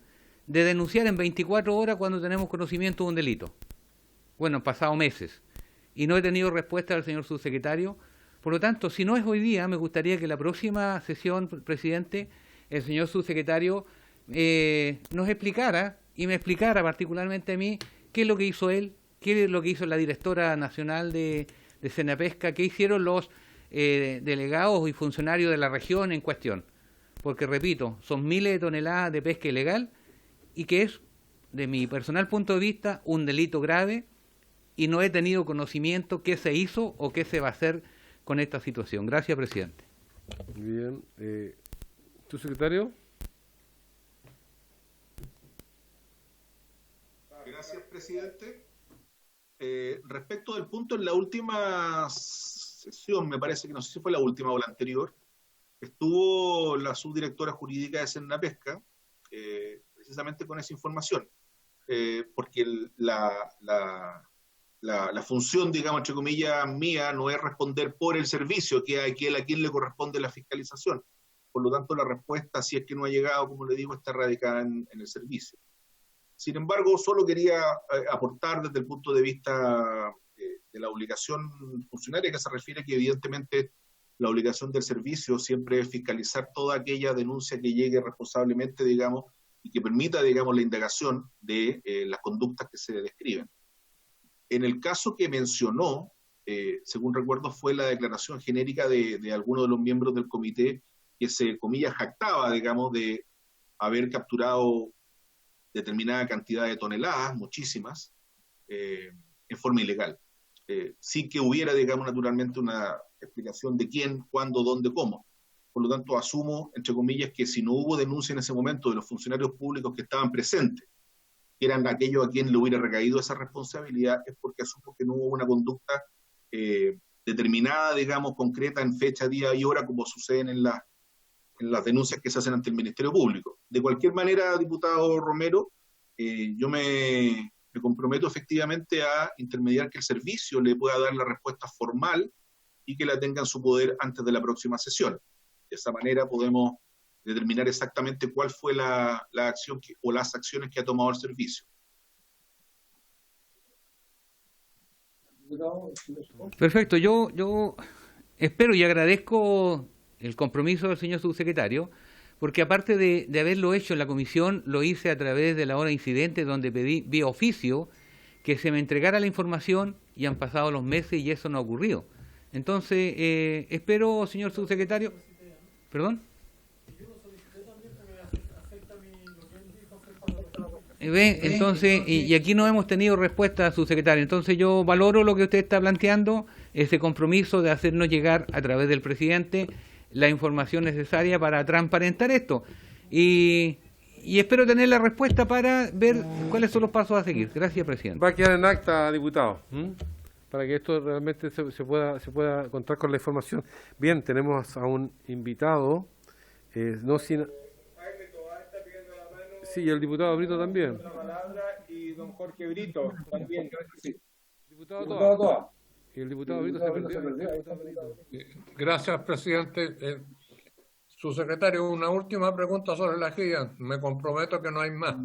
de denunciar en 24 horas cuando tenemos conocimiento de un delito. Bueno, han pasado meses y no he tenido respuesta del señor subsecretario. Por lo tanto, si no es hoy día, me gustaría que la próxima sesión, presidente, el señor subsecretario nos explicara y me explicara particularmente a mí qué es lo que hizo él, qué es lo que hizo la directora nacional de Senapesca, qué hicieron los delegados y funcionarios de la región en cuestión. Porque, repito, son miles de toneladas de pesca ilegal y que es, de mi personal punto de vista, un delito grave, y no he tenido conocimiento qué se hizo o qué se va a hacer con esta situación. Gracias, presidente. Bien. ¿Tu secretario? Gracias, presidente. Respecto del punto, en la última sesión, me parece que no sé si fue la última o la anterior, estuvo la subdirectora jurídica de Senapesca, precisamente con esa información, porque la función, digamos, entre comillas, mía no es responder por el servicio, que a quien le corresponde la fiscalización. Por lo tanto, la respuesta, si es que no ha llegado, como le digo, está radicada en el servicio. Sin embargo, solo quería aportar desde el punto de vista de la obligación funcionaria, que se refiere que evidentemente la obligación del servicio siempre es fiscalizar toda aquella denuncia que llegue responsablemente, digamos, y que permita, digamos, la indagación de las conductas que se describen. En el caso que mencionó, según recuerdo, fue la declaración genérica de algunos de los miembros del comité que se, comillas, jactaba, digamos, de haber capturado determinada cantidad de toneladas, muchísimas, en forma ilegal. Sin que hubiera, digamos, naturalmente una explicación de quién, cuándo, dónde, cómo. Por lo tanto, asumo, entre comillas, que si no hubo denuncia en ese momento de los funcionarios públicos que estaban presentes, que eran aquellos a quien le hubiera recaído esa responsabilidad, es porque asumo que no hubo una conducta determinada, digamos, concreta en fecha, día y hora, como suceden en las denuncias que se hacen ante el Ministerio Público. De cualquier manera, diputado Romero, yo me comprometo efectivamente a intermediar que el servicio le pueda dar la respuesta formal y que la tenga en su poder antes de la próxima sesión. De esa manera podemos determinar exactamente cuál fue la acción o las acciones que ha tomado el servicio. Perfecto, yo espero y agradezco el compromiso del señor subsecretario, porque aparte de haberlo hecho en la comisión, lo hice a través de la hora incidente, donde pedí vía oficio que se me entregara la información, y han pasado los meses y eso no ha ocurrido. Entonces, espero, señor subsecretario... ¿Perdón? Entonces, y aquí no hemos tenido respuesta, subsecretario. Entonces yo valoro lo que usted está planteando, ese compromiso de hacernos llegar a través del presidente la información necesaria para transparentar esto. Y espero tener la respuesta para ver cuáles son los pasos a seguir. Gracias, presidente. Va a quedar en acta, diputado, para que esto realmente se pueda contar con la información. Bien, tenemos a un invitado, no sin... Sí, y el diputado Brito también. Y don Jorge Brito también. Diputado Toa. Y el diputado Brito se perdió. Gracias, presidente. Subsecretario, una última pregunta sobre la guía. Me comprometo que no hay más.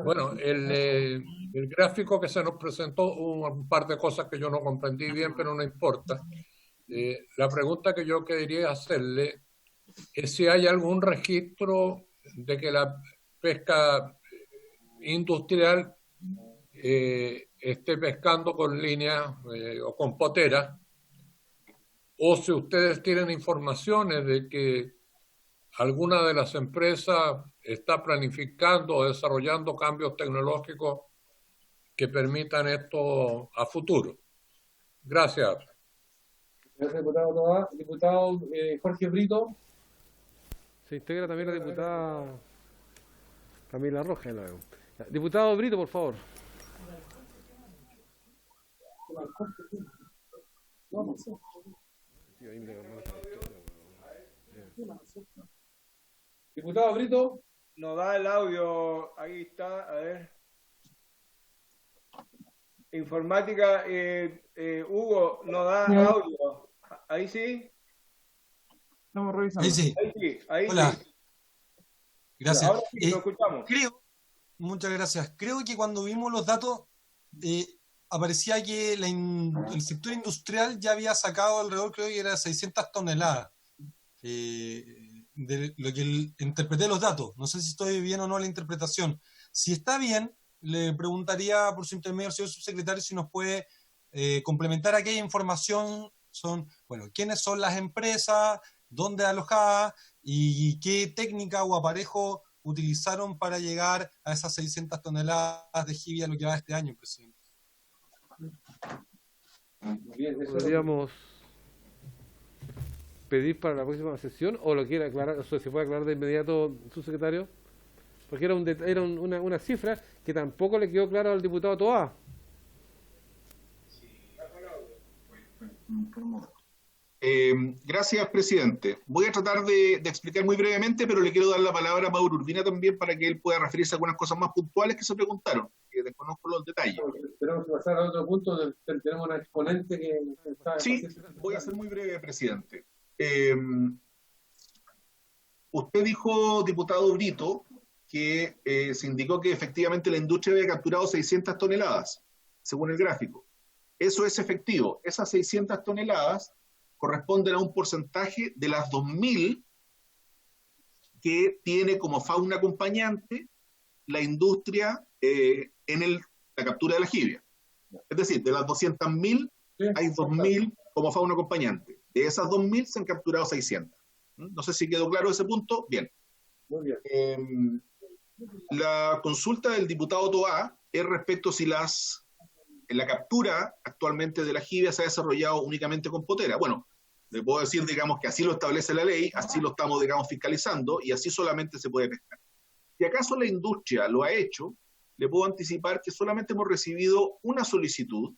Bueno, el gráfico que se nos presentó, un par de cosas que yo no comprendí bien, pero no importa. La pregunta que yo quería hacerle es si hay algún registro de que la pesca industrial esté pescando con línea o con potera, o si ustedes tienen informaciones de que alguna de las empresas está planificando o desarrollando cambios tecnológicos que permitan esto a futuro. Gracias. Gracias, diputado Toa. Diputado Jorge Brito. Se integra también la diputada Camila Rojas. Diputado Brito, por favor. Diputado Brito. No da el audio, ahí está, a ver. Informática, Hugo, no da audio. Ahí sí. Estamos revisando. Ahí sí. Ahí Hola. sí. Gracias. Ahora sí, lo escuchamos. Muchas gracias. Creo que cuando vimos los datos, aparecía que el sector industrial ya había sacado alrededor, creo que era 600 toneladas. De lo que interpreté los datos. No sé si estoy bien o no la interpretación. Si está bien, le preguntaría por su intermedio al señor subsecretario si nos puede complementar aquella información. ¿Quiénes son las empresas? ¿Dónde alojadas? ¿Y qué técnica o aparejo utilizaron para llegar a esas 600 toneladas de jibia, lo que va este año, presidente? Podríamos pedir para la próxima sesión, o lo quiere aclarar, o sea, se puede aclarar de inmediato, subsecretario, porque era una cifra que tampoco le quedó clara al diputado Toa. Gracias, presidente. Voy a tratar de explicar muy brevemente, pero le quiero dar la palabra a Mauro Urbina también para que él pueda referirse a algunas cosas más puntuales que se preguntaron, que desconozco los detalles. Tenemos que pasar a otro punto, tenemos una exponente que está... Sí, voy a ser muy breve, presidente. Usted dijo, diputado Brito, que se indicó que efectivamente la industria había capturado 600 toneladas, según el gráfico. Eso es efectivo. Esas 600 toneladas corresponden a un porcentaje de las 2.000 que tiene como fauna acompañante la industria en la captura de la jibia. Es decir, de las 200.000 hay 2.000 como fauna acompañante. De esas 2.000 se han capturado 600. No sé si quedó claro ese punto. Bien. Muy bien. La consulta del diputado Toá es respecto si la captura actualmente de la jibia se ha desarrollado únicamente con potera. Bueno, le puedo decir, digamos, que así lo establece la ley, así lo estamos, digamos, fiscalizando y así solamente se puede pescar. Si acaso la industria lo ha hecho, le puedo anticipar que solamente hemos recibido una solicitud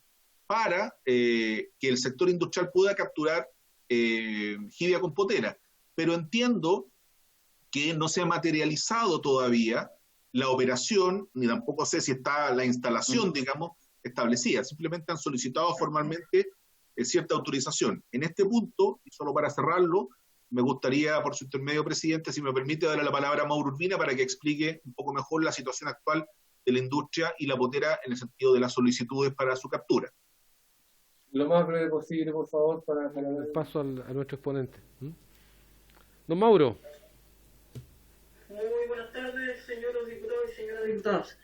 para que el sector industrial pueda capturar jibia con potera. Pero entiendo que no se ha materializado todavía la operación, ni tampoco sé si está la instalación, digamos, establecida. Simplemente han solicitado formalmente cierta autorización. En este punto, y solo para cerrarlo, me gustaría, por su intermedio, presidente, si me permite, darle la palabra a Mauro Urbina para que explique un poco mejor la situación actual de la industria y la potera en el sentido de las solicitudes para su captura. Lo más breve posible, por favor, para paso a nuestro exponente. Don Mauro. Muy buenas tardes, señores diputados y señoras diputadas.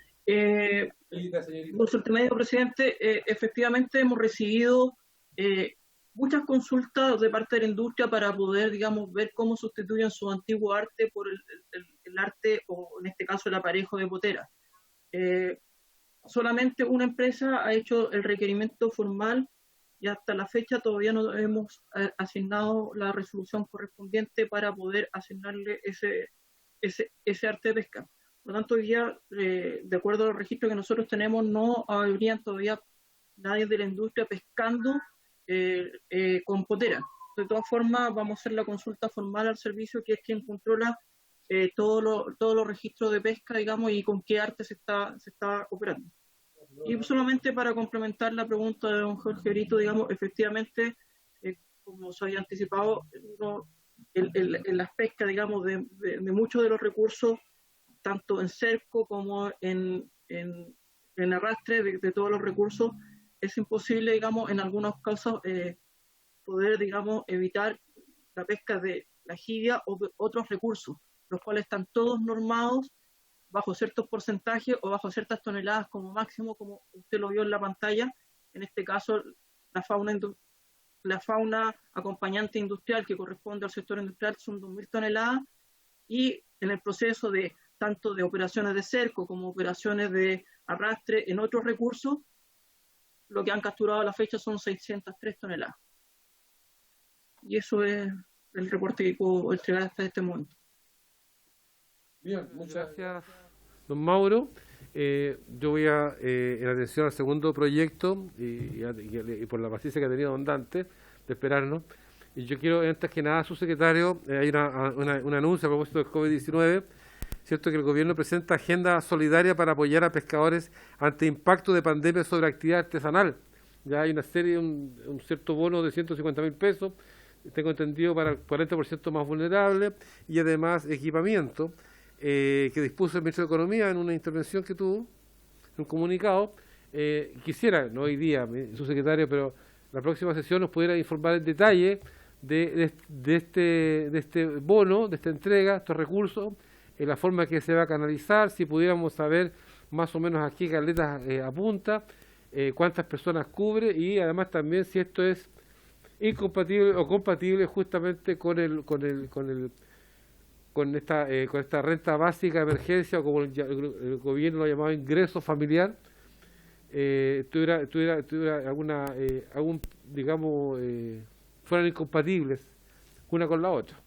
Por su intermedio, presidente, efectivamente hemos recibido muchas consultas de parte de la industria para poder, digamos, ver cómo sustituyen su antiguo arte por el arte, o en este caso el aparejo de potera. Solamente una empresa ha hecho el requerimiento formal y hasta la fecha todavía no hemos asignado la resolución correspondiente para poder asignarle ese arte de pesca. Por lo tanto, hoy día, de acuerdo al registro que nosotros tenemos, no habrían todavía nadie de la industria pescando con potera. De todas formas, vamos a hacer la consulta formal al servicio, que es quien controla todos los registros de pesca, digamos, y con qué arte se está operando. Y solamente para complementar la pregunta de don Jorge Brito, digamos, efectivamente, como se había anticipado, en las pescas, digamos, de muchos de los recursos, tanto en cerco como en arrastre de todos los recursos, es imposible, digamos, en algunos casos poder, digamos, evitar la pesca de la jibia o de otros recursos, los cuales están todos normados bajo ciertos porcentajes o bajo ciertas toneladas como máximo, como usted lo vio en la pantalla. En este caso, la fauna acompañante industrial que corresponde al sector industrial son 2.000 toneladas, y en el proceso de tanto de operaciones de cerco como operaciones de arrastre en otros recursos, lo que han capturado a la fecha son 603 toneladas. Y eso es el reporte que puedo entregar hasta este momento. Bien, muchas gracias, don Mauro. Yo voy en atención al segundo proyecto y por la paciencia que ha tenido don Dante de esperarnos. Y yo quiero, antes que nada, subsecretario, hay un anuncio a propósito del COVID-19, cierto que el gobierno presenta agenda solidaria para apoyar a pescadores ante impacto de pandemia sobre actividad artesanal. Ya hay una serie, un cierto bono de 150.000 pesos, tengo entendido, para el 40% más vulnerable, y además equipamiento que dispuso el ministro de Economía en una intervención que tuvo, en un comunicado. Quisiera, no hoy día, su secretario, pero la próxima sesión nos pudiera informar en detalle de este bono, de esta entrega, estos recursos, la forma que se va a canalizar, si pudiéramos saber más o menos a qué caletas apunta, cuántas personas cubre, y además también si esto es incompatible o compatible justamente con esta renta básica de emergencia, o como el gobierno lo ha llamado ingreso familiar, tuviera alguna, digamos, fueran incompatibles una con la otra.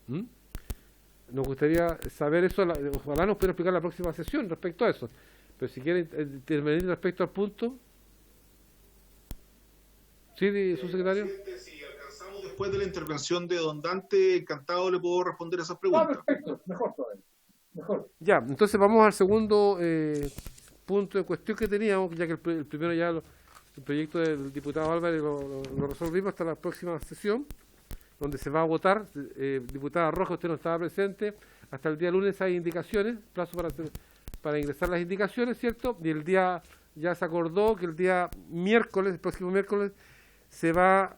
Nos gustaría saber eso, ojalá nos pudiera explicar la próxima sesión respecto a eso. Pero si quiere intervenir respecto al punto. ¿Sí, subsecretario? Si alcanzamos después de la intervención de don Dante, encantado le puedo responder esas preguntas. Perfecto, mejor todavía. Mejor. Ya, entonces vamos al segundo punto de cuestión que teníamos, ya que el primero ya el proyecto del diputado Álvarez lo resolvimos hasta la próxima sesión, donde se va a votar. Diputada Roja, usted no estaba presente, hasta el día lunes hay indicaciones, plazo para ingresar las indicaciones, ¿cierto? Y el día, ya se acordó que el día miércoles, el próximo miércoles, se va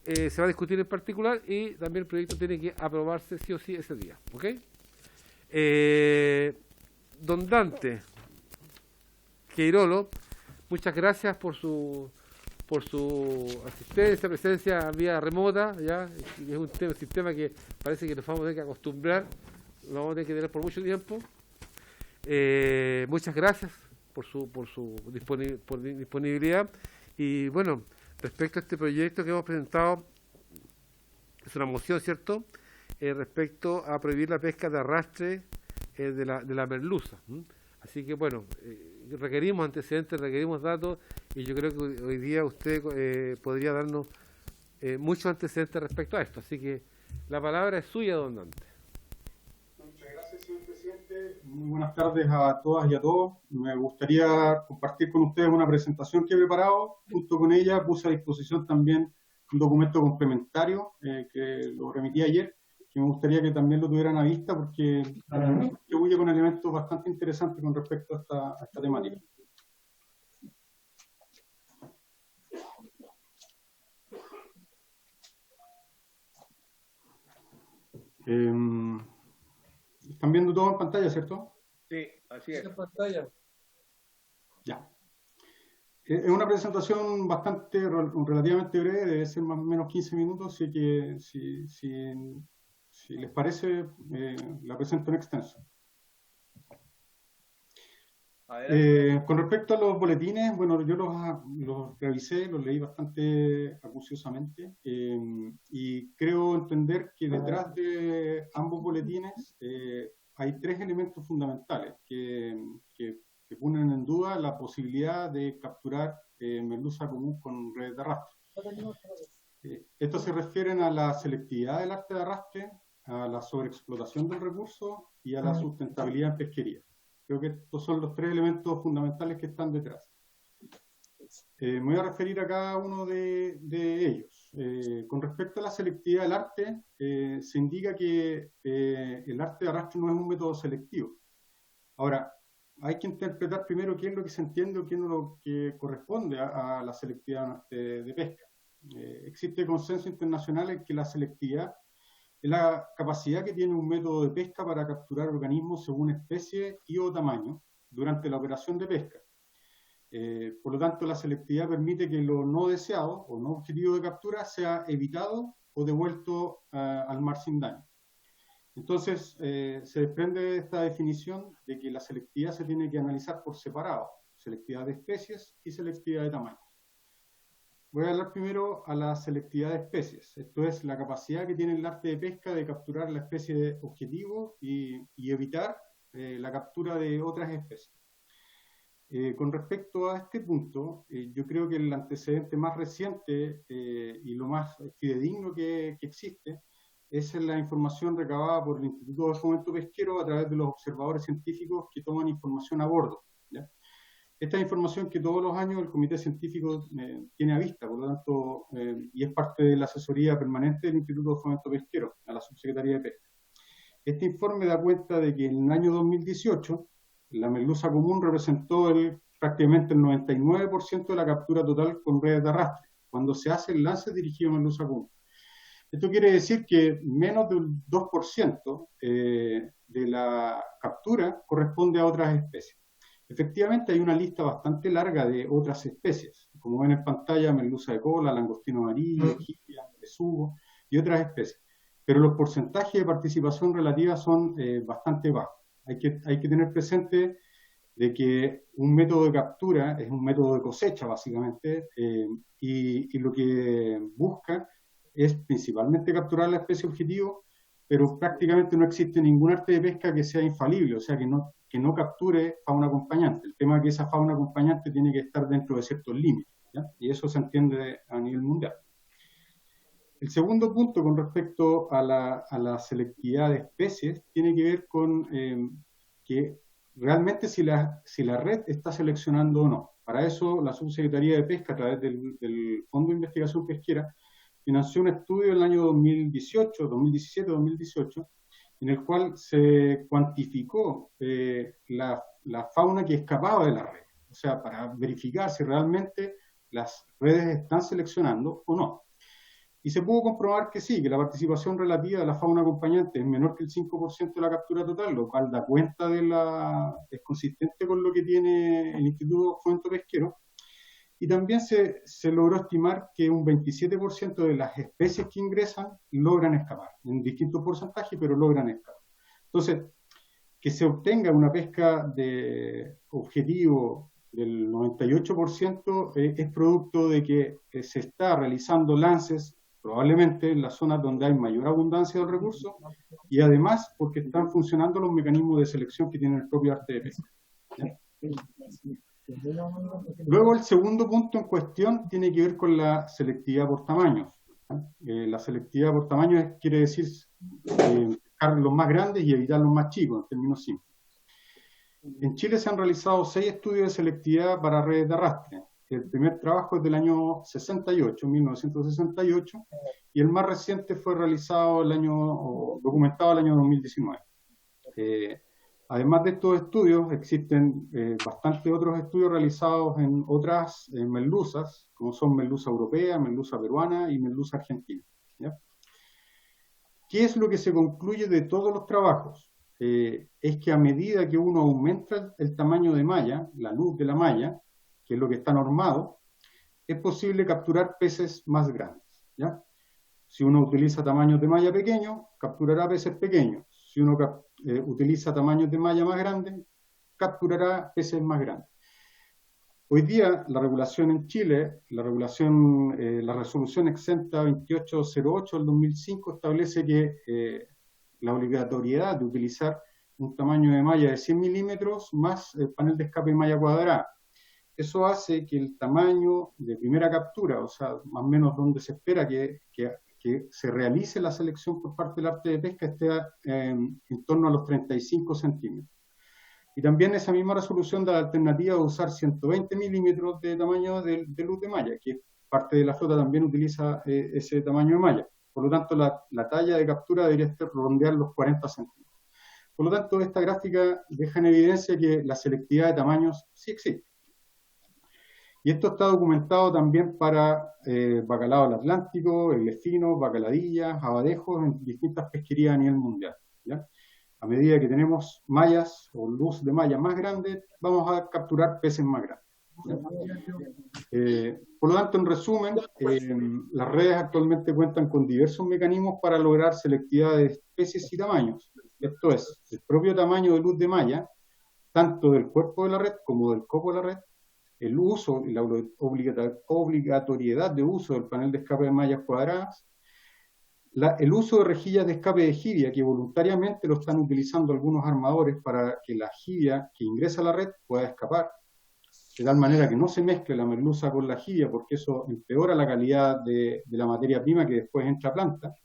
a discutir en particular, y también el proyecto tiene que aprobarse sí o sí ese día, ¿ok? Don Dante Queirolo, muchas gracias por su por su asistencia, presencia vía remota, ya, es un sistema que parece que nos vamos a tener que acostumbrar, lo vamos a tener que tener por mucho tiempo. Muchas gracias por su disponibilidad. Y bueno, respecto a este proyecto que hemos presentado, es una moción, ¿cierto?, respecto a prohibir la pesca de arrastre de la merluza. Así que bueno, requerimos antecedentes, requerimos datos, y yo creo que hoy día usted podría darnos muchos antecedentes respecto a esto. Así que la palabra es suya, don Dante. Muchas gracias, señor presidente. Muy buenas tardes a todas y a todos. Me gustaría compartir con ustedes una presentación que he preparado. Junto con ella puse a disposición también un documento complementario que lo remití ayer, que me gustaría que también lo tuvieran a vista porque contribuye con elementos bastante interesantes con respecto a esta temática. ¿Están viendo todo en pantalla, cierto? Sí, así es. En pantalla. Ya. Es una presentación relativamente breve, debe ser más o menos 15 minutos, así que si les parece, la presento en extenso. Con respecto a los boletines, bueno, yo los revisé, los leí bastante acuciosamente y creo entender que detrás de ambos boletines hay tres elementos fundamentales que ponen en duda la posibilidad de capturar merluza común con redes de arrastre. Estos se refieren a la selectividad del arte de arrastre, a la sobreexplotación del recurso y a la sustentabilidad en pesquería. Creo que estos son los tres elementos fundamentales que están detrás. Me voy a referir a cada uno de ellos. Con respecto a la selectividad del arte, se indica que el arte de arrastre no es un método selectivo. Ahora, hay que interpretar primero qué es lo que se entiende o qué es lo que corresponde a la selectividad de pesca. Existe consenso internacional en que la selectividad es la capacidad que tiene un método de pesca para capturar organismos según especie y o tamaño durante la operación de pesca. Por lo tanto, la selectividad permite que lo no deseado o no objetivo de captura sea evitado o devuelto al mar sin daño. Entonces, se desprende de esta definición de que la selectividad se tiene que analizar por separado, selectividad de especies y selectividad de tamaño. Voy a hablar primero a la selectividad de especies. Esto es la capacidad que tiene el arte de pesca de capturar la especie de objetivo y evitar la captura de otras especies. Con respecto a este punto, yo creo que el antecedente más reciente y lo más fidedigno que existe es la información recabada por el Instituto de Fomento Pesquero a través de los observadores científicos que toman información a bordo, ¿ya? Esta información que todos los años el Comité Científico tiene a vista, por lo tanto, y es parte de la asesoría permanente del Instituto de Fomento Pesquero, a la Subsecretaría de Pesca. Este informe da cuenta de que en el año 2018 la merluza común representó prácticamente el 99% de la captura total con redes de arrastre, cuando se hace el lance dirigido a merluza común. Esto quiere decir que menos del 2% de la captura corresponde a otras especies. Efectivamente hay una lista bastante larga de otras especies, como ven en pantalla, merluza de cola, langostino amarillo, jibia, besugo y otras especies. Pero los porcentajes de participación relativa son bastante bajos. Hay que tener presente de que un método de captura es un método de cosecha, básicamente, y lo que busca es principalmente capturar la especie objetivo, pero prácticamente no existe ningún arte de pesca que sea infalible, o sea, que no capture fauna acompañante. El tema es que esa fauna acompañante tiene que estar dentro de ciertos límites, ¿ya? Y eso se entiende a nivel mundial. El segundo punto con respecto a la selectividad de especies tiene que ver con que realmente si la red está seleccionando o no. Para eso la Subsecretaría de Pesca, a través del Fondo de Investigación Pesquera, financió un estudio en el año 2018, 2017, 2018, en el cual se cuantificó la fauna que escapaba de la red, o sea, para verificar si realmente las redes están seleccionando o no. Y se pudo comprobar que sí, que la participación relativa de la fauna acompañante es menor que el 5% de la captura total, lo cual da cuenta es consistente con lo que tiene el Instituto de Fomento Pesquero. Y también se logró estimar que un 27% de las especies que ingresan logran escapar, en distintos porcentajes, pero logran escapar. Entonces, que se obtenga una pesca de objetivo del 98% es producto de que se está realizando lances, probablemente en las zonas donde hay mayor abundancia del recurso, y además porque están funcionando los mecanismos de selección que tiene el propio arte de pesca. ¿Ya? Luego, el segundo punto en cuestión tiene que ver con la selectividad por tamaños. La selectividad por tamaños quiere decir pescar los más grandes y evitar los más chicos, en términos simples. En Chile se han realizado 6 estudios de selectividad para redes de arrastre. El primer trabajo es del año 1968, y el más reciente fue realizado documentado el año 2019. Además de estos estudios, existen bastantes otros estudios realizados en otras merluzas, como son merluza europea, merluza peruana y merluza argentina. ¿Ya? ¿Qué es lo que se concluye de todos los trabajos? Es que a medida que uno aumenta el tamaño de malla, la luz de la malla, que es lo que está normado, es posible capturar peces más grandes. ¿Ya? Si uno utiliza tamaños de malla pequeños, capturará peces pequeños. Si uno utiliza tamaños de malla más grandes, capturará peces más grandes. Hoy día, la regulación en Chile, la resolución exenta 2808 del 2005 establece que la obligatoriedad de utilizar un tamaño de malla de 100 milímetros más el panel de escape de malla cuadrada. Eso hace que el tamaño de primera captura, o sea, más o menos donde se espera que se realice la selección por parte del arte de pesca, esté en torno a los 35 centímetros. Y también esa misma resolución da la alternativa de usar 120 milímetros de tamaño de luz de malla, que parte de la flota también utiliza ese tamaño de malla. Por lo tanto, la talla de captura debería rondear los 40 centímetros. Por lo tanto, esta gráfica deja en evidencia que la selectividad de tamaños sí existe. Y esto está documentado también para bacalao del Atlántico, eglefino, bacaladillas, abadejos en distintas pesquerías a nivel mundial. ¿Ya? A medida que tenemos mallas o luz de malla más grande, vamos a capturar peces más grandes. Por lo tanto, en resumen, las redes actualmente cuentan con diversos mecanismos para lograr selectividad de especies y tamaños. Esto es, el propio tamaño de luz de malla, tanto del cuerpo de la red como del copo de la red, el uso y la obligatoriedad de uso del panel de escape de mallas cuadradas, el uso de rejillas de escape de jibia, que voluntariamente lo están utilizando algunos armadores para que la jibia que ingresa a la red pueda escapar, de tal manera que no se mezcle la merluza con la jibia, porque eso empeora la calidad de la materia prima que después entra a planta.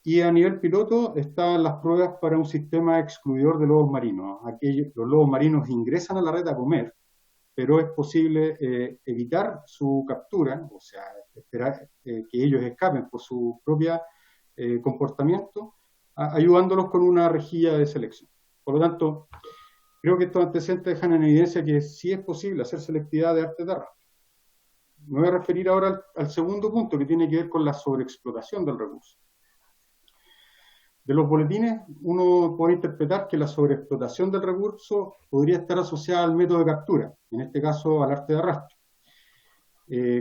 Y a nivel piloto están las pruebas para un sistema excluidor de lobos marinos. Los lobos marinos ingresan a la red a comer, pero es posible evitar su captura, o sea, esperar que ellos escapen por su propio comportamiento, ayudándolos con una rejilla de selección. Por lo tanto, creo que estos antecedentes dejan en evidencia que sí es posible hacer selectividad de arte de arrastre. Me voy a referir ahora al segundo punto, que tiene que ver con la sobreexplotación del recurso. De los boletines, uno puede interpretar que la sobreexplotación del recurso podría estar asociada al método de captura, en este caso al arte de arrastre.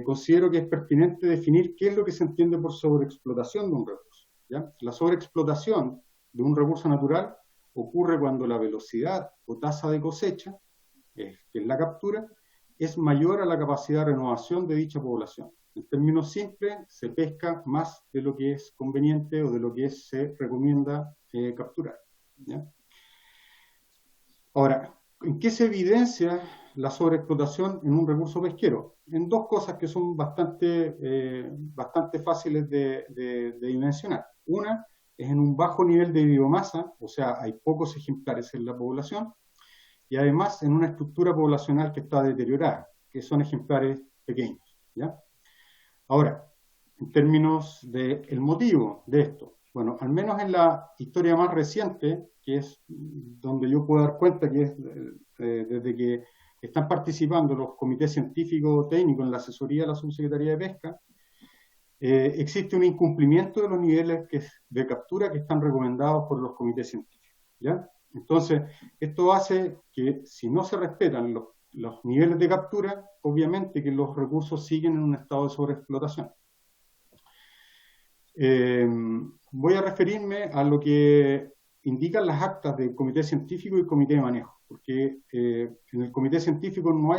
Considero que es pertinente definir qué es lo que se entiende por sobreexplotación de un recurso. ¿Ya? La sobreexplotación de un recurso natural ocurre cuando la velocidad o tasa de cosecha, que es la captura, es mayor a la capacidad de renovación de dicha población. En términos simples, se pesca más de lo que es conveniente o de lo que se recomienda capturar. ¿Ya? Ahora, ¿en qué se evidencia la sobreexplotación en un recurso pesquero? En dos cosas que son bastante fáciles de dimensionar. Una es en un bajo nivel de biomasa, o sea, hay pocos ejemplares en la población, y además en una estructura poblacional que está deteriorada, que son ejemplares pequeños. ¿Ya? Ahora, en términos del motivo de esto, bueno, al menos en la historia más reciente, que es donde yo puedo dar cuenta que es desde que están participando los comités científicos técnicos en la asesoría de la Subsecretaría de Pesca, existe un incumplimiento de los niveles de captura que están recomendados por los comités científicos. ¿Ya? Entonces, esto hace que si no se respetan los niveles de captura, obviamente que los recursos siguen en un estado de sobreexplotación. Voy a referirme a lo que indican las actas del comité científico y comité de manejo, porque en el comité científico no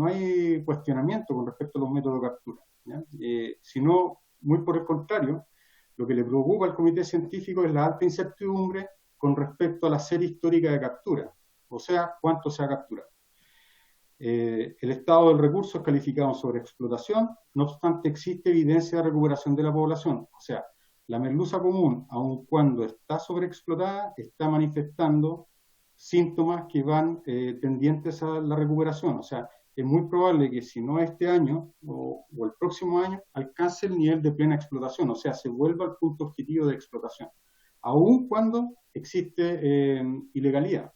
hay cuestionamiento con respecto a los métodos de captura, sino, muy por el contrario, lo que le preocupa al comité científico es la alta incertidumbre con respecto a la serie histórica de captura, o sea, cuánto se ha capturado. El estado del recurso es calificado en sobreexplotación, no obstante existe evidencia de recuperación de la población, o sea, la merluza común, aun cuando está sobreexplotada, está manifestando síntomas que van tendientes a la recuperación, o sea, es muy probable que si no este año o el próximo año alcance el nivel de plena explotación, o sea, se vuelva al punto objetivo de explotación, aun cuando existe ilegalidad.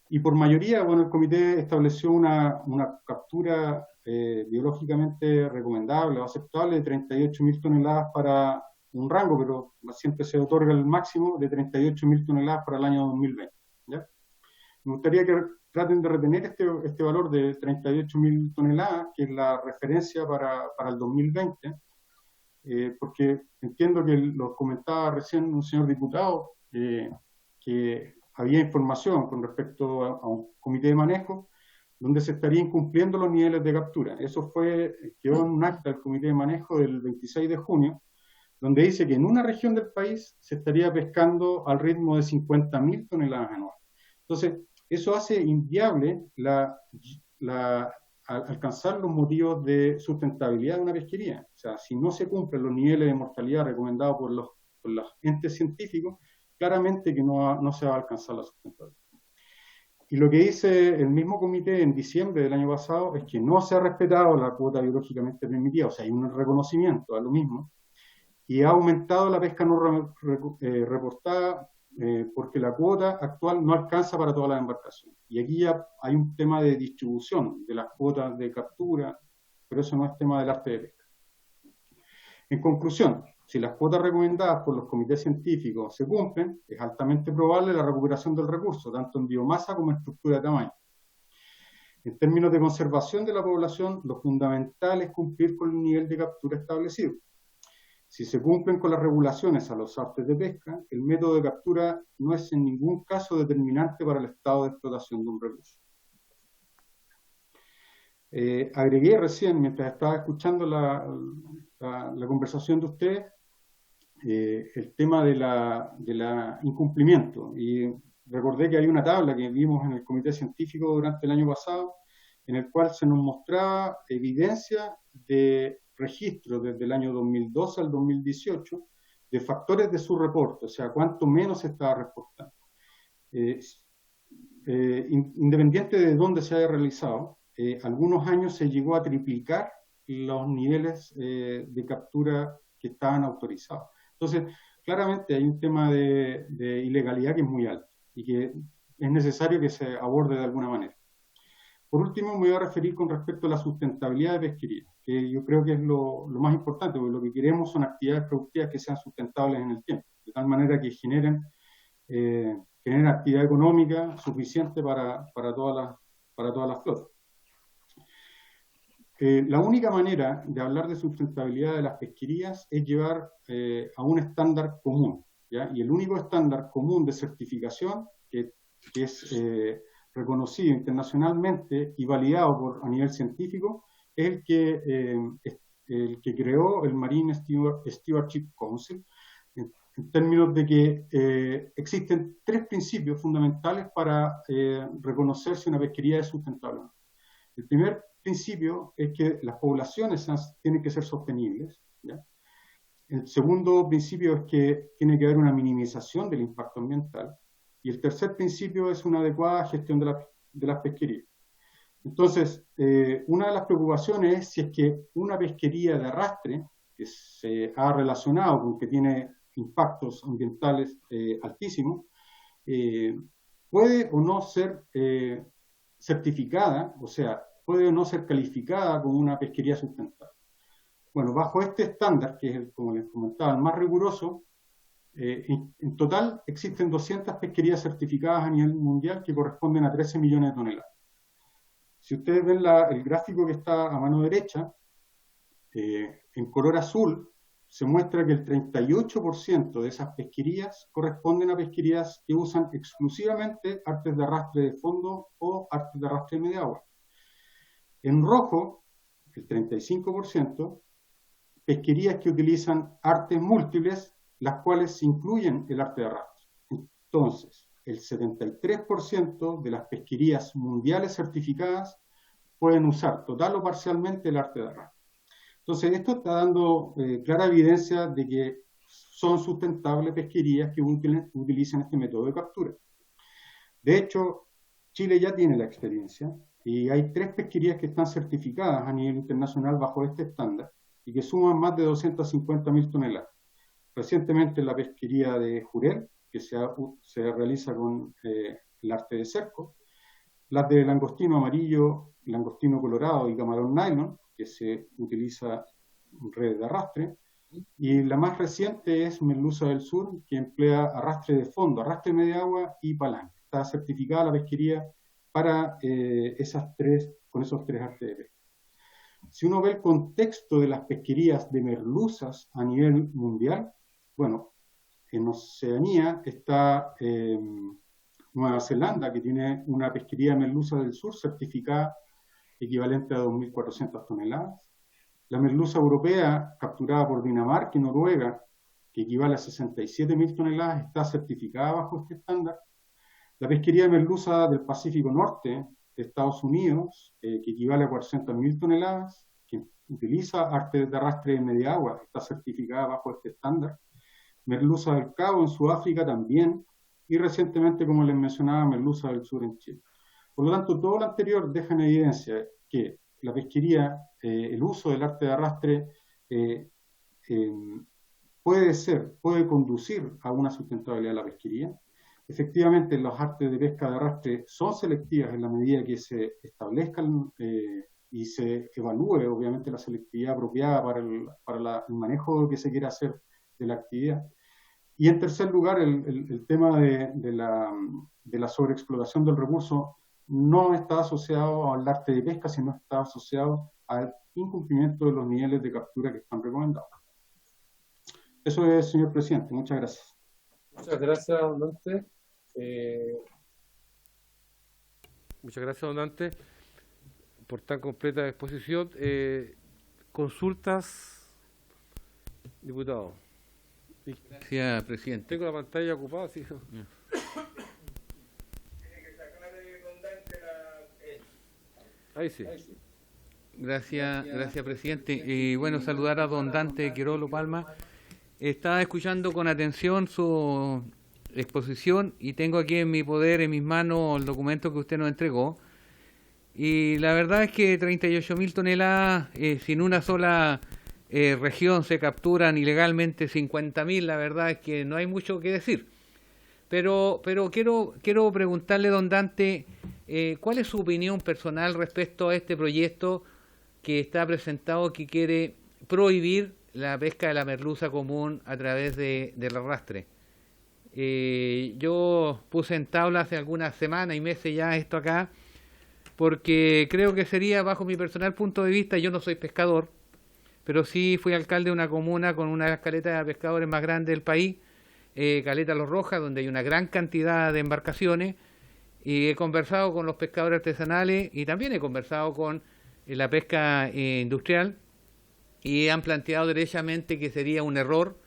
Y por mayoría, bueno, el comité estableció una captura biológicamente recomendable o aceptable de 38.000 toneladas para un rango, pero siempre se otorga el máximo de 38.000 toneladas para el año 2020. ¿Ya? Me gustaría que traten de retener este valor de 38.000 toneladas, que es la referencia para el 2020, porque entiendo que lo comentaba recién un señor diputado, que había información con respecto a un comité de manejo donde se estarían cumpliendo los niveles de captura. Eso quedó en un acta del comité de manejo del 26 de junio, donde dice que en una región del país se estaría pescando al ritmo de 50.000 toneladas anuales. Entonces, eso hace inviable alcanzar los motivos de sustentabilidad de una pesquería. O sea, si no se cumplen los niveles de mortalidad recomendados por los entes científicos, claramente que no se va a alcanzar la sustentabilidad. Y lo que dice el mismo comité en diciembre del año pasado es que no se ha respetado la cuota biológicamente permitida, o sea, hay un reconocimiento a lo mismo, y ha aumentado la pesca no reportada porque la cuota actual no alcanza para todas las embarcaciones. Y aquí ya hay un tema de distribución de las cuotas de captura, pero eso no es tema del arte de pesca. En conclusión, si las cuotas recomendadas por los comités científicos se cumplen, es altamente probable la recuperación del recurso, tanto en biomasa como en estructura de tamaño. En términos de conservación de la población, lo fundamental es cumplir con el nivel de captura establecido. Si se cumplen con las regulaciones a los artes de pesca, el método de captura no es en ningún caso determinante para el estado de explotación de un recurso. Agregué recién, mientras estaba escuchando la conversación de ustedes, el tema de la incumplimiento, y recordé que hay una tabla que vimos en el comité científico durante el año pasado, en el cual se nos mostraba evidencia de registro desde el año 2012 al 2018 de factores de su reporte, o sea, cuánto menos se estaba reportando. Independiente de dónde se haya realizado, algunos años se llegó a triplicar los niveles de captura que estaban autorizados. Entonces, claramente hay un tema de ilegalidad que es muy alto y que es necesario que se aborde de alguna manera. Por último, me voy a referir con respecto a la sustentabilidad de pesquería, que yo creo que es lo más importante, porque lo que queremos son actividades productivas que sean sustentables en el tiempo, de tal manera que generen actividad económica suficiente para todas las flotas. La única manera de hablar de sustentabilidad de las pesquerías es llevar a un estándar común, ¿ya? Y el único estándar común de certificación que es reconocido internacionalmente y validado a nivel científico es el que creó el Marine Stewardship Council, en términos de que existen 3 principios fundamentales para reconocer si una pesquería es sustentable. El primer principio es que las poblaciones tienen que ser sostenibles, ¿ya? El segundo principio es que tiene que haber una minimización del impacto ambiental. Y el tercer principio es una adecuada gestión de las pesquerías. Entonces, una de las preocupaciones es si es que una pesquería de arrastre, que se ha relacionado con que tiene impactos ambientales altísimos, puede o no ser certificada, o sea, puede o no ser calificada como una pesquería sustentable. Bueno, bajo este estándar, que es, como les comentaba, el más riguroso, en total existen 200 pesquerías certificadas a nivel mundial que corresponden a 13 millones de toneladas. Si ustedes ven el gráfico que está a mano derecha, en color azul se muestra que el 38% de esas pesquerías corresponden a pesquerías que usan exclusivamente artes de arrastre de fondo o artes de arrastre de media agua. En rojo, el 35%, pesquerías que utilizan artes múltiples, las cuales incluyen el arte de arrastre. Entonces, el 73% de las pesquerías mundiales certificadas pueden usar total o parcialmente el arte de arrastre. Entonces, esto está dando clara evidencia de que son sustentables pesquerías que utilizan este método de captura. De hecho, Chile ya tiene la experiencia y hay 3 pesquerías que están certificadas a nivel internacional bajo este estándar y que suman más de 250.000 toneladas. Recientemente la pesquería de Jurel, que se realiza con el arte de cerco, las de langostino amarillo, langostino colorado y camarón nylon, que se utiliza en redes de arrastre, y la más reciente es Merluza del Sur, que emplea arrastre de fondo, arrastre de media agua y palanca. Está certificada la pesquería para con esos 3 artes de pesca. Si uno ve el contexto de las pesquerías de merluzas a nivel mundial, bueno, en Oceanía está Nueva Zelanda, que tiene una pesquería de merluza del sur certificada equivalente a 2.400 toneladas. La merluza europea, capturada por Dinamarca y Noruega, que equivale a 67.000 toneladas, está certificada bajo este estándar. La pesquería de merluza del Pacífico Norte de Estados Unidos, que equivale a 400.000 toneladas, que utiliza arte de arrastre de media agua, está certificada bajo este estándar. Merluza del Cabo en Sudáfrica también, y recientemente, como les mencionaba, merluza del sur en Chile. Por lo tanto, todo lo anterior deja en evidencia que la pesquería, el uso del arte de arrastre puede conducir a una sustentabilidad de la pesquería. Efectivamente, los artes de pesca de arrastre son selectivas en la medida que se establezcan y se evalúe, obviamente, la selectividad apropiada para el manejo que se quiera hacer de la actividad. Y en tercer lugar, el tema de la sobreexplotación del recurso no está asociado al arte de pesca, sino está asociado al incumplimiento de los niveles de captura que están recomendados. Eso es, señor presidente. Muchas gracias. Muchas gracias, don Dante. Muchas gracias, don Dante, por tan completa exposición. Consultas, diputado. Gracias, presidente. Tengo la pantalla ocupada, sí. Ahí sí. Gracias, presidente. Y bueno, saludar a don Dante Quirolo Palma. Estaba escuchando con atención su exposición y tengo aquí en mi poder, en mis manos, el documento que usted nos entregó. Y la verdad es que 38.000 toneladas sin una sola región se capturan ilegalmente 50.000, la verdad es que no hay mucho que decir. Pero quiero preguntarle, don Dante, ¿cuál es su opinión personal respecto a este proyecto que está presentado que quiere prohibir la pesca de la merluza común a través del arrastre? Yo puse en tabla hace algunas semanas y meses ya esto acá, porque creo que sería, bajo mi personal punto de vista, yo no soy pescador, pero sí fui alcalde de una comuna con una de las caletas de pescadores más grandes del país, Caleta Los Rojas, donde hay una gran cantidad de embarcaciones, y he conversado con los pescadores artesanales y también he conversado con la pesca industrial, y han planteado derechamente que sería un error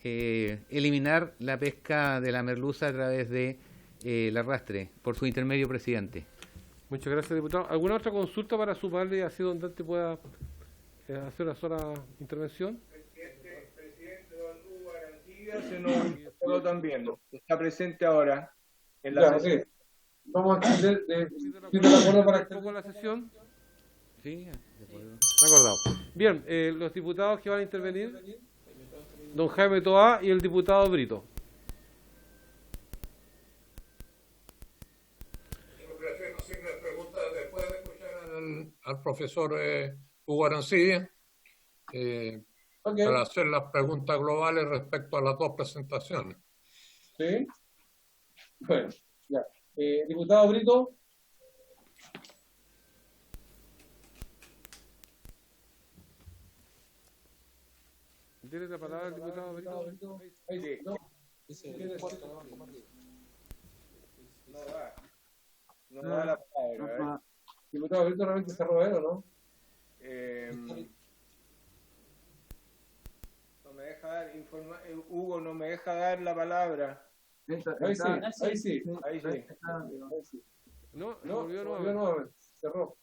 eliminar la pesca de la merluza a través del arrastre. Por su intermedio, presidente. Muchas gracias, diputado. ¿Alguna otra consulta para sumarle, así don Dante pueda hacer una sola intervención? Presidente don Hugo Arantilla se nos quedó también. Está presente ahora en la sesión. Sí. Vamos a hacer de acuerdo para que pongo la sesión. Sí, acordado. Bien, los diputados que van a intervenir, don Jaime Toá y el diputado Brito. Después de escuchar al profesor Hugo Arancibia, para hacer las preguntas globales respecto a las dos presentaciones. Sí. Bueno, ya. Diputado Brito. ¿Tiene la palabra el diputado Brito? Ahí sí, no. No da la palabra. Diputado Brito realmente se roba, ¿no? No me deja dar Hugo, no me deja dar la palabra. Ahí sí. No, volvió nuevamente. Cerró.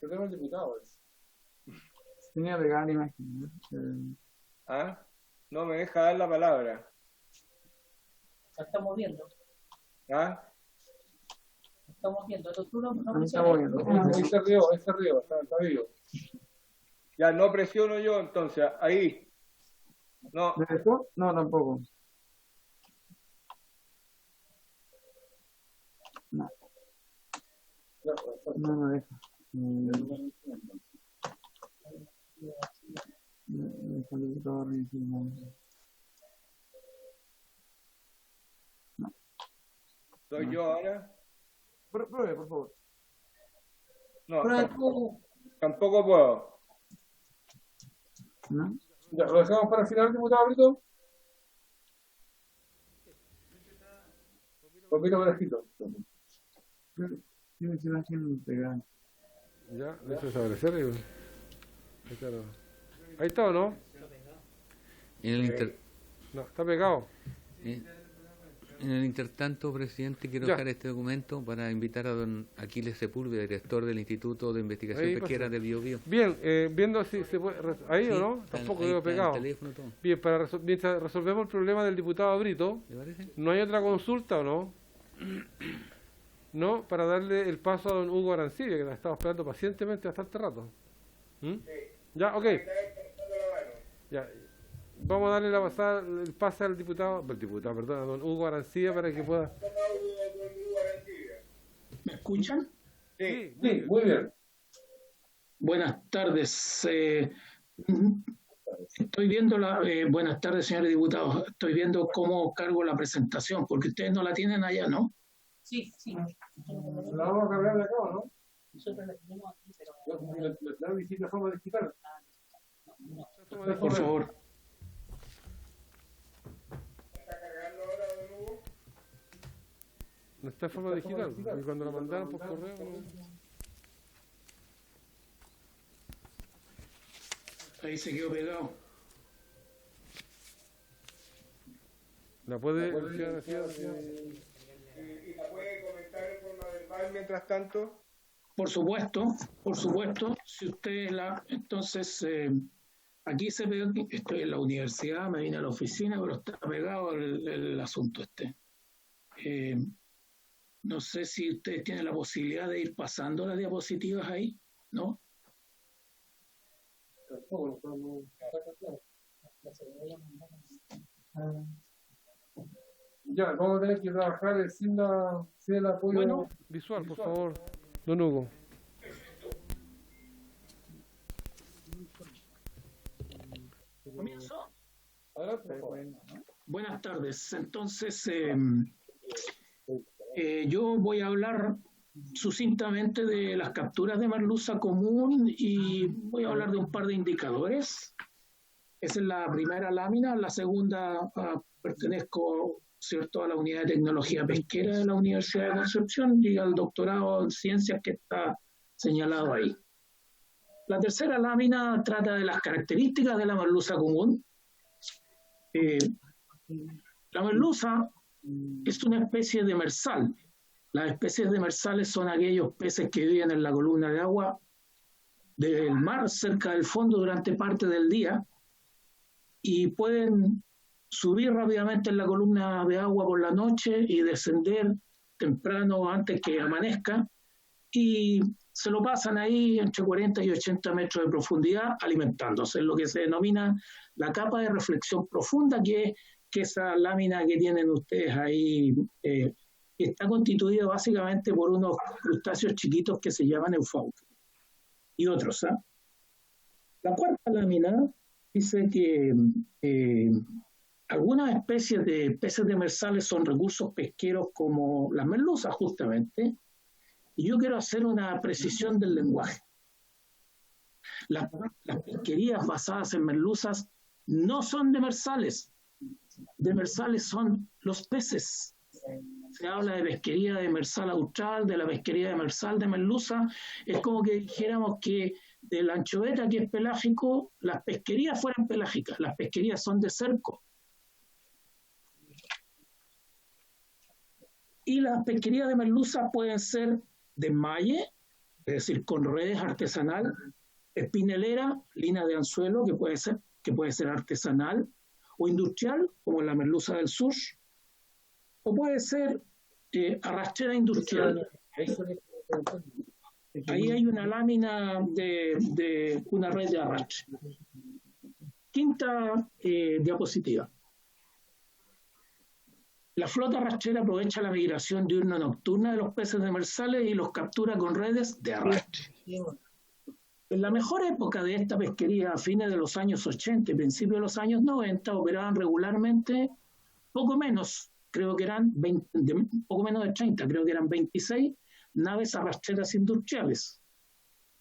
¿Qué tema el diputado? Tenía pegada la imagen. ¿Ah? No me deja dar la palabra. La estamos viendo. ¿Ah? La estamos viendo. Ahí se rió, está vivo. Ya, no presiono yo, entonces, ahí. No. ¿Me dejó? No, tampoco. No. No me deja. ¿Soy yo ahora? Pruebe, por favor. No, tampoco puedo. ¿No? Ya, ¿lo dejamos para el final, diputado Brito? Pomino Berejito. Tiene esa imagen pegada. Ya, lo hizo desaparecer. Ahí está, ¿o no? No, está pegado. En el intertanto, presidente, quiero dejar este documento para invitar a don Aquiles Sepúlveda, director del Instituto de Investigación Pesquera del Biobío. Bien, viendo si se puede... ¿Ahí o no? Tampoco quedó pegado. Bien, mientras resolvemos el problema del diputado Brito, ¿no hay otra consulta o no? No, para darle el paso a don Hugo Arancibia, que la estaba esperando pacientemente bastante rato. Ya, ok. Ya. Vamos a darle el pase al diputado, a don Hugo Arancibia para que pueda... ¿Me escuchan? Sí, muy bien. Buenas tardes. Estoy viendo buenas tardes, señores diputados. Estoy viendo cómo cargo la presentación, porque ustedes no la tienen allá, ¿no? Sí. La vamos a cargar de acá, ¿no? Nosotros la tenemos aquí, pero... La visita forma digital. Por favor. No está en forma digital, porque cuando la mandaron por correo... Ahí se quedó pegado. ¿La puede...? ¿Y la puede comentar en forma verbal mientras tanto? Por supuesto. Si usted entonces, aquí se ve, estoy en la universidad, me vine a la oficina, pero está pegado el asunto este. No sé si ustedes tienen la posibilidad de ir pasando las diapositivas ahí, ¿no? Ya, vamos a tener que trabajar sin el apoyo. Bueno, visual, por favor, don Hugo. ¿Comienzo? Buenas tardes. Entonces, yo voy a hablar sucintamente de las capturas de merluza común y voy a hablar de un par de indicadores. Esa es la primera lámina. La segunda, pertenezco, ¿cierto?, a la Unidad de Tecnología Pesquera de la Universidad de Concepción y al doctorado en Ciencias que está señalado ahí. La tercera lámina trata de las características de la merluza común. La merluza es una especie de demersal. Las especies demersales son aquellos peces que viven en la columna de agua del mar, cerca del fondo durante parte del día, y pueden subir rápidamente en la columna de agua por la noche y descender temprano antes que amanezca, y se lo pasan ahí entre 40 y 80 metros de profundidad alimentándose, en lo que se denomina la capa de reflexión profunda, que esa lámina que tienen ustedes ahí está constituida básicamente por unos crustáceos chiquitos que se llaman eufautos y otros. La cuarta lámina dice que algunas especies de peces demersales son recursos pesqueros como las merluzas justamente, y yo quiero hacer una precisión del lenguaje. Las pesquerías basadas en merluzas no son demersales. Demersales son los peces. Se habla de pesquería demersal austral, de la pesquería demersal de merluza. Es como que dijéramos que de la anchoveta, que es pelágico, las pesquerías fueran pelágicas. Las pesquerías son de cerco. Y las pesquerías de merluza pueden ser de malle, es decir, con redes artesanal, espinelera, lina de anzuelo, que puede ser artesanal, o industrial, como la merluza del sur, o puede ser arrastrera industrial. Ahí hay una lámina de una red de arrastre. Quinta diapositiva. La flota arrastrera aprovecha la migración diurno-nocturna de los peces demersales y los captura con redes de arrastre. En la mejor época de esta pesquería, a fines de los años 80 y principios de los años 90, operaban regularmente poco menos, creo que eran poco menos de 30, creo que eran 26 naves arrastreras industriales,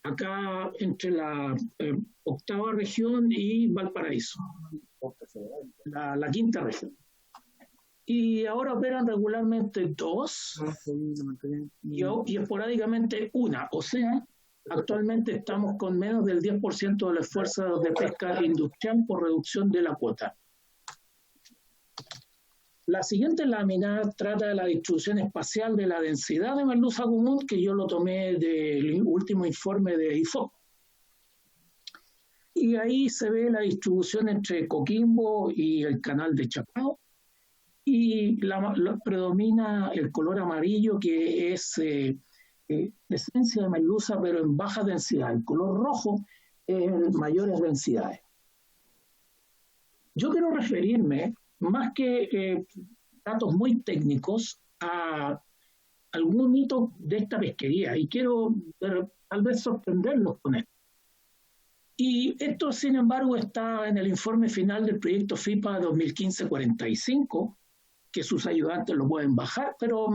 acá entre la octava región y Valparaíso, la quinta región. Y ahora operan regularmente 2 y esporádicamente 1, o sea, actualmente estamos con menos del 10% de los esfuerzos de pesca industrial por reducción de la cuota. La siguiente lámina trata de la distribución espacial de la densidad de merluza común, que yo lo tomé del último informe de IFOP. Y ahí se ve la distribución entre Coquimbo y el canal de Chacao. Y predomina el color amarillo, que es esencia de merluza, pero en baja densidad. El color rojo en mayores densidades. Yo quiero referirme, más que datos muy técnicos, a algún hito de esta pesquería, y quiero tal vez sorprenderlos con esto. Y esto, sin embargo, está en el informe final del proyecto FIPA 2015-45, que sus ayudantes lo pueden bajar, pero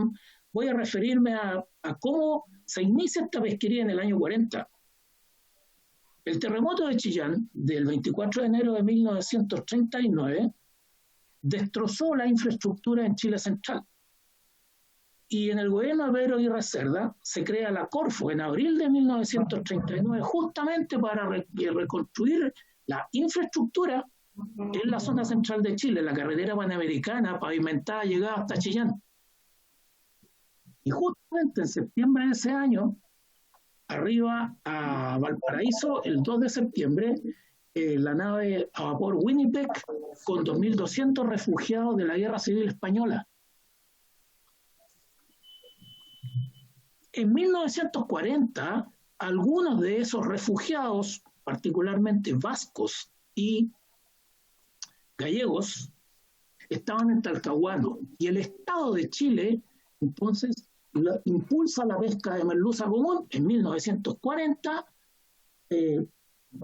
voy a referirme a cómo se inicia esta pesquería en el año 40. El terremoto de Chillán, del 24 de enero de 1939, destrozó la infraestructura en Chile Central. Y en el gobierno de Pedro Aguirre Cerda se crea la Corfo en abril de 1939, justamente para reconstruir la infraestructura en la zona central de Chile, la carretera panamericana pavimentada llegaba hasta Chillán. Y justamente en septiembre de ese año, arriba a Valparaíso, el 2 de septiembre, la nave a vapor Winnipeg con 2.200 refugiados de la Guerra Civil Española. En 1940, algunos de esos refugiados, particularmente vascos y gallegos, estaban en Talcahuano, y el Estado de Chile entonces impulsa la pesca de merluza común en 1940,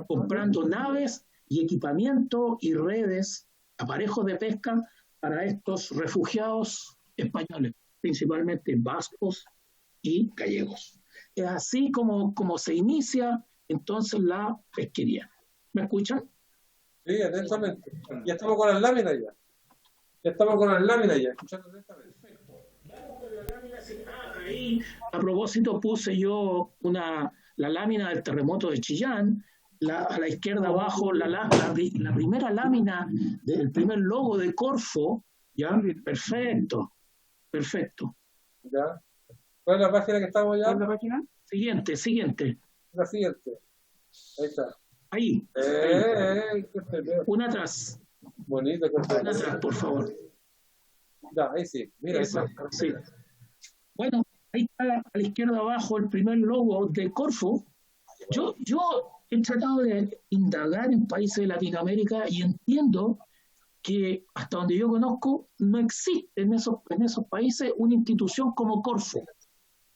comprando naves y equipamiento y redes, aparejos de pesca para estos refugiados españoles, principalmente vascos y gallegos. Es así como se inicia entonces la pesquería. ¿Me escuchan? Sí, atentamente. Ya estamos con las láminas ya. Escuchando atentamente. Ahí, a propósito, puse yo la lámina del terremoto de Chillán, a la izquierda abajo, la primera lámina del primer logo de Corfo. ¿Ya? Perfecto. ¿Ya? ¿Cuál es la página que estamos ya? ¿Cuál es la página? Siguiente. La siguiente. Ahí está. Ahí. Una atrás. Bonito. Una atrás, por favor. Ya, ahí sí. Mira, esa, sí. Bueno, ahí está a la izquierda abajo el primer logo de Corfo. Yo he tratado de indagar en países de Latinoamérica y entiendo que hasta donde yo conozco no existe en esos países una institución como Corfo,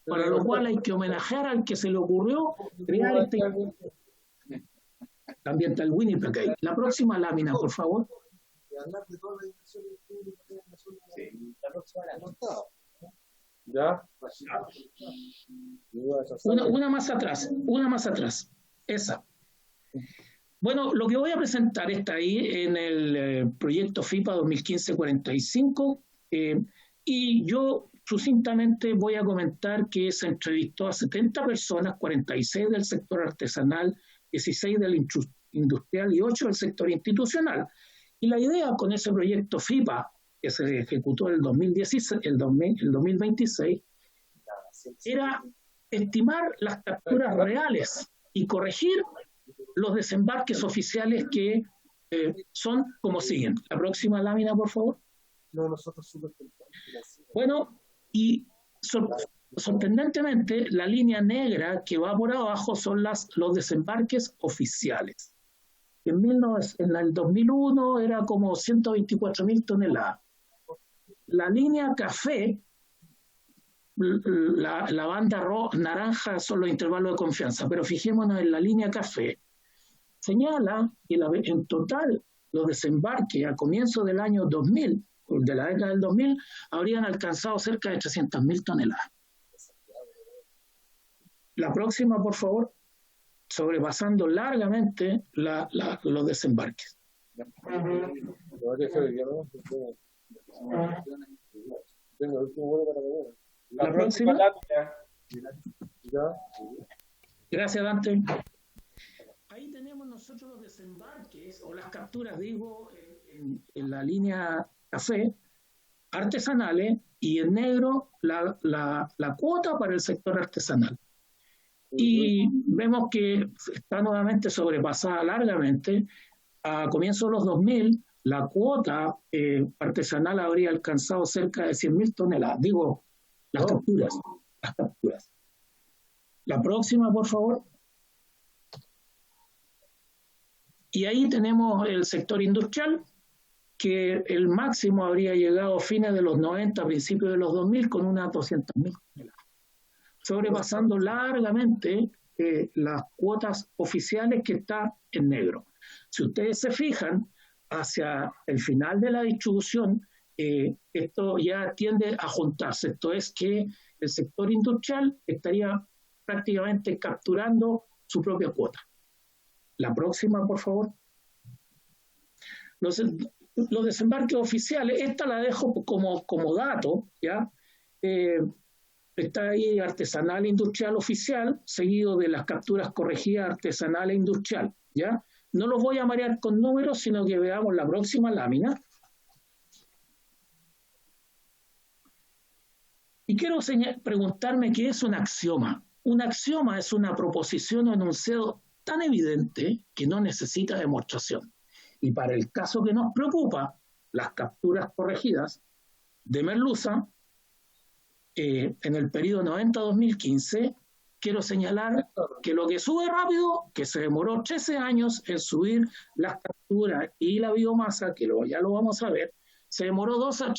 para lo cual hay que homenajear al que se le ocurrió crear este ambiental Winnipeg ahí. La próxima lámina, por favor. ¿Ya? Una más atrás. Esa. Bueno, lo que voy a presentar está ahí en el proyecto FIPA 2015-45 y yo sucintamente voy a comentar que se entrevistó a 70 personas, 46 del sector artesanal, 16 del industrial y 8 del sector institucional. Y la idea con ese proyecto FIPA, que se ejecutó en el 2026, era estimar las capturas reales y corregir los desembarques oficiales que son como siguen. La próxima lámina, por favor. Bueno, y sorprendentemente, la línea negra que va por abajo son los desembarques oficiales. En el 2001 era como 124.000 toneladas. La línea café, la banda naranja son los intervalos de confianza, pero fijémonos en la línea café. Señala que en total los desembarques a comienzo del año 2000, de la década del 2000, habrían alcanzado cerca de 300.000 toneladas. La próxima, por favor, sobrepasando largamente los desembarques. La próxima. Gracias, Dante. Ahí tenemos nosotros los desembarques o las capturas, digo, en la línea café, artesanales, y en negro la cuota para el sector artesanal. Y vemos que está nuevamente sobrepasada largamente. A comienzos de los 2000, la cuota artesanal habría alcanzado cerca de 100.000 toneladas. Digo, las capturas. La próxima, por favor. Y ahí tenemos el sector industrial, que el máximo habría llegado a fines de los 90, principios de los 2000, con unas 200.000 toneladas, sobrepasando largamente las cuotas oficiales que está en negro. Si ustedes se fijan, hacia el final de la distribución, esto ya tiende a juntarse. Esto es que el sector industrial estaría prácticamente capturando su propia cuota. La próxima, por favor. Los desembarques oficiales, esta la dejo como dato, ¿ya? Está ahí artesanal e industrial oficial, seguido de las capturas corregidas artesanal e industrial, ¿ya? No los voy a marear con números, sino que veamos la próxima lámina. Y quiero preguntarme qué es un axioma. Un axioma es una proposición o enunciado tan evidente que no necesita demostración. Y para el caso que nos preocupa, las capturas corregidas de merluza, en el periodo 90-2015, quiero señalar que lo que sube rápido, que se demoró 13 años en subir las capturas y la biomasa, que ya lo vamos a ver, se demoró 2 a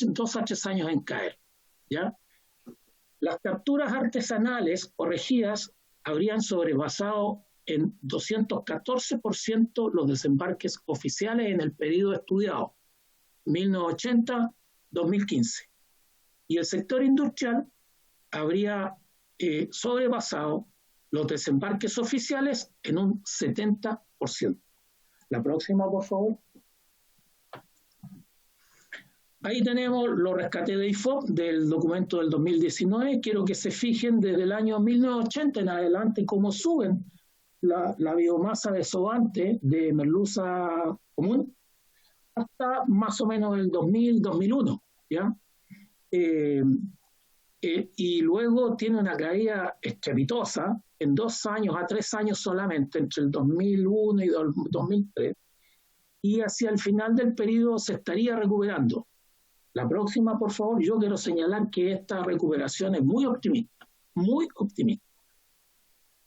3 años en caer, ¿ya? Las capturas artesanales corregidas habrían sobrepasado en 214% los desembarques oficiales en el periodo estudiado, 1980-2015. Y el sector industrial habría sobrepasado los desembarques oficiales en un 70%. La próxima, por favor. Ahí tenemos los rescates de IFOP del documento del 2019. Quiero que se fijen desde el año 1980 en adelante cómo suben la biomasa desovante de merluza común hasta más o menos el 2000-2001, ¿ya? Y luego tiene una caída estrepitosa en 2 años a 3 años solamente, entre el 2001 y 2003, y hacia el final del periodo se estaría recuperando. La próxima, por favor. Yo quiero señalar que esta recuperación es muy optimista, muy optimista.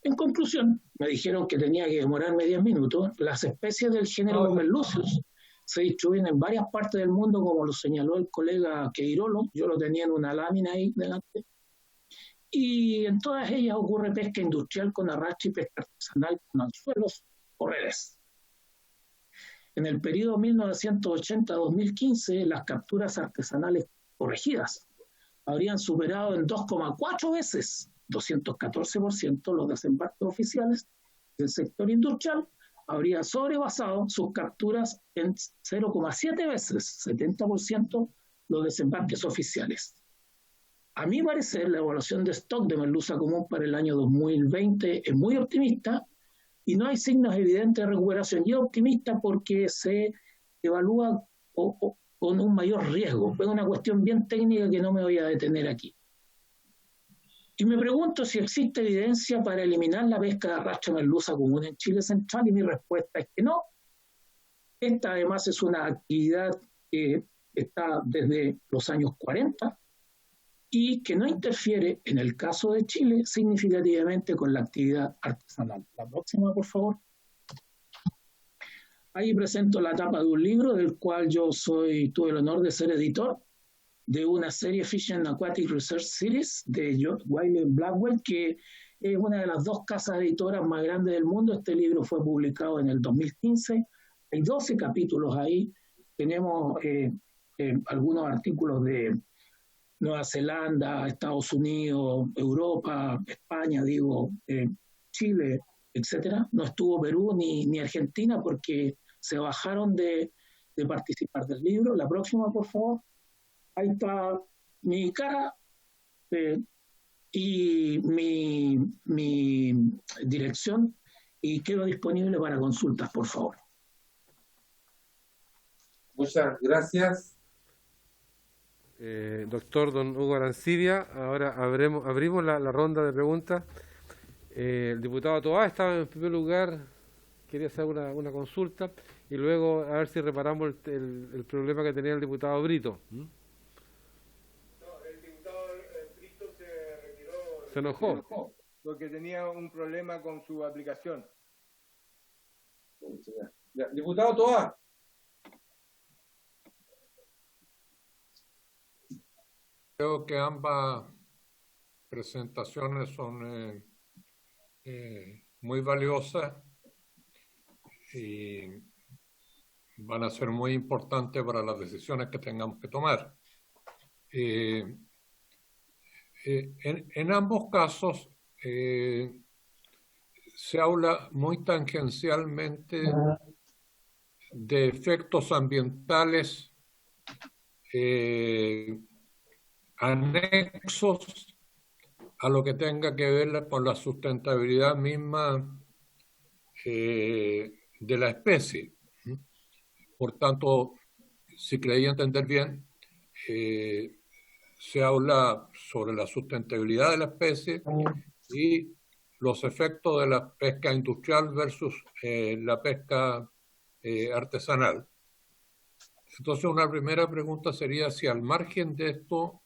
En conclusión, me dijeron que tenía que demorarme 10 minutos. Las especies del género Merlucius se distribuyen en varias partes del mundo, como lo señaló el colega Queirolo. Yo lo tenía en una lámina ahí delante. Y en todas ellas ocurre pesca industrial con arrastre y pesca artesanal con anzuelos o redes. En el periodo 1980-2015, las capturas artesanales corregidas habrían superado en 2,4 veces, 214%, los desembarques oficiales del sector industrial, habría sobrepasado sus capturas en 0,7 veces, 70% los desembarques oficiales. A mi parecer, la evaluación de stock de merluza común para el año 2020 es muy optimista y no hay signos evidentes de recuperación. Y es optimista porque se evalúa con un mayor riesgo. Es una cuestión bien técnica que no me voy a detener aquí. Y me pregunto si existe evidencia para eliminar la pesca de arrastre merluza común en Chile central, y mi respuesta es que no. Esta además es una actividad que está desde los años 40 y que no interfiere, en el caso de Chile, significativamente con la actividad artesanal. La próxima, por favor. Ahí presento la tapa de un libro del cual yo tuve el honor de ser editor, de una serie Fish and Aquatic Research Series de George Wiley Blackwell, que es una de las 2 casas editoras más grandes del mundo. Este libro fue publicado en el 2015. Hay 12 capítulos ahí. Tenemos algunos artículos de Nueva Zelanda, Estados Unidos, Europa, España, Chile, etcétera. No estuvo Perú ni Argentina porque se bajaron de participar del libro. La próxima, por favor. Ahí está mi cara y mi dirección, y quedo disponible para consultas, por favor. Muchas gracias. Doctor don Hugo Arancibia, ahora abrimos la ronda de preguntas. El diputado Toá estaba en primer lugar, quería hacer una consulta, y luego a ver si reparamos el problema que tenía el diputado Brito. Se enojó. Porque tenía un problema con su aplicación. Ya, diputado Toá. Creo que ambas presentaciones son muy valiosas y van a ser muy importantes para las decisiones que tengamos que tomar. En ambos casos se habla muy tangencialmente de efectos ambientales anexos a lo que tenga que ver con la sustentabilidad misma de la especie. Por tanto, si creí entender bien, se habla sobre la sustentabilidad de la especie y los efectos de la pesca industrial versus la pesca artesanal. Entonces, una primera pregunta sería si al margen de esto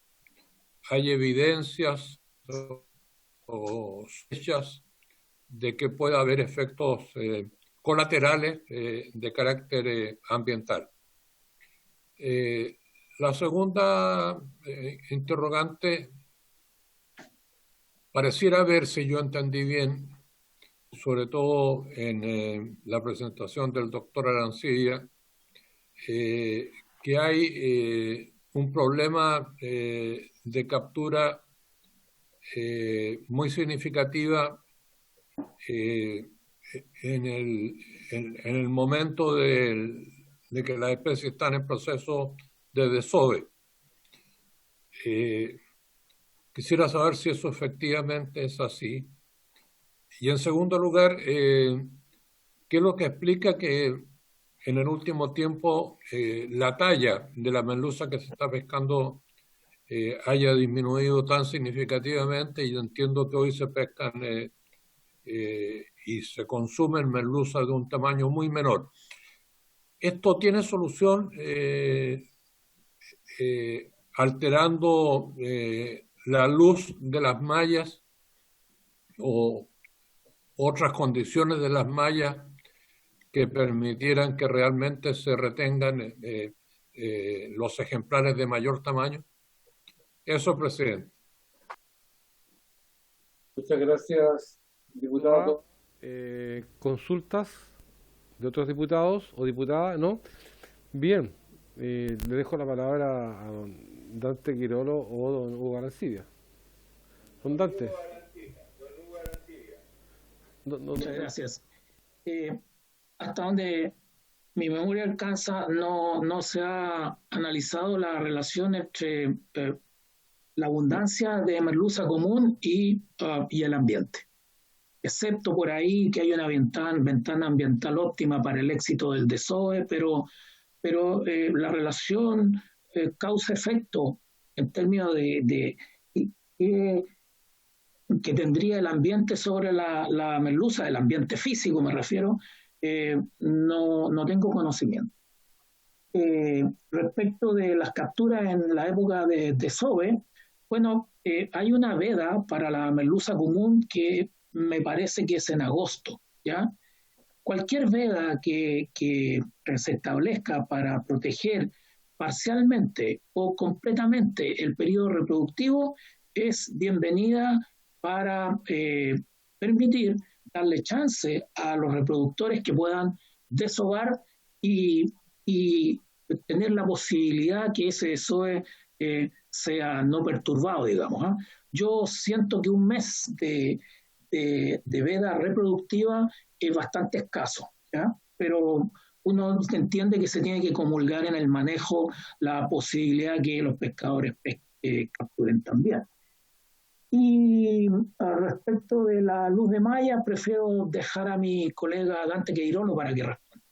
hay evidencias o sospechas de que pueda haber efectos colaterales de carácter ambiental. La segunda interrogante, pareciera ver, si yo entendí bien, sobre todo en la presentación del doctor Arancibia, que hay un problema de captura muy significativa en el momento de que las especies están en proceso de desove. Quisiera saber si eso efectivamente es así. Y en segundo lugar, ¿qué es lo que explica que en el último tiempo la talla de la merluza que se está pescando haya disminuido tan significativamente? Y entiendo que hoy se pescan y se consumen merluzas de un tamaño muy menor. ¿Esto tiene solución alterando la luz de las mallas o otras condiciones de las mallas que permitieran que realmente se retengan los ejemplares de mayor tamaño? Eso, presidente. Muchas gracias, diputado. ¿Consultas de otros diputados o diputadas? ¿No? Bien, le dejo la palabra a don Dante Quirolo o don Hugo Arancibia. Don Dante. Muchas gracias. hasta donde mi memoria alcanza, no se ha analizado la relación entre la abundancia de merluza común y el ambiente, excepto por ahí que hay una ventana ambiental óptima para el éxito del desove, pero la relación causa-efecto en términos de que tendría el ambiente sobre la merluza, el ambiente físico me refiero, no tengo conocimiento. Respecto de las capturas en la época de desove, bueno, hay una veda para la merluza común que me parece que es en agosto, ¿ya? Cualquier veda que se establezca para proteger parcialmente o completamente el periodo reproductivo es bienvenida para permitir darle chance a los reproductores que puedan desovar y tener la posibilidad que ese desove sea no perturbado, digamos. Yo siento que un mes de veda reproductiva es bastante escaso, ¿ya? Pero uno entiende que se tiene que comulgar en el manejo la posibilidad que los pescadores capturen también. Y respecto de la luz de malla, prefiero dejar a mi colega Dante Queirono para que responda.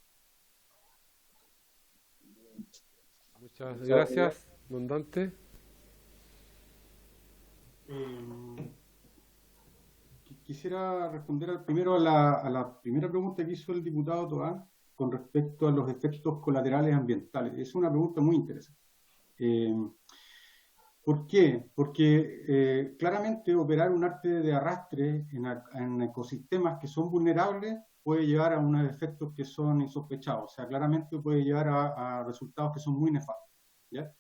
Muchas gracias, don Dante. Quisiera responder primero a la primera pregunta que hizo el diputado Toá con respecto a los efectos colaterales ambientales. Es una pregunta muy interesante. ¿Por qué? Porque claramente operar un arte de arrastre en ecosistemas que son vulnerables puede llevar a unos efectos que son insospechados. O sea, claramente puede llevar a resultados que son muy nefastos, ¿ya?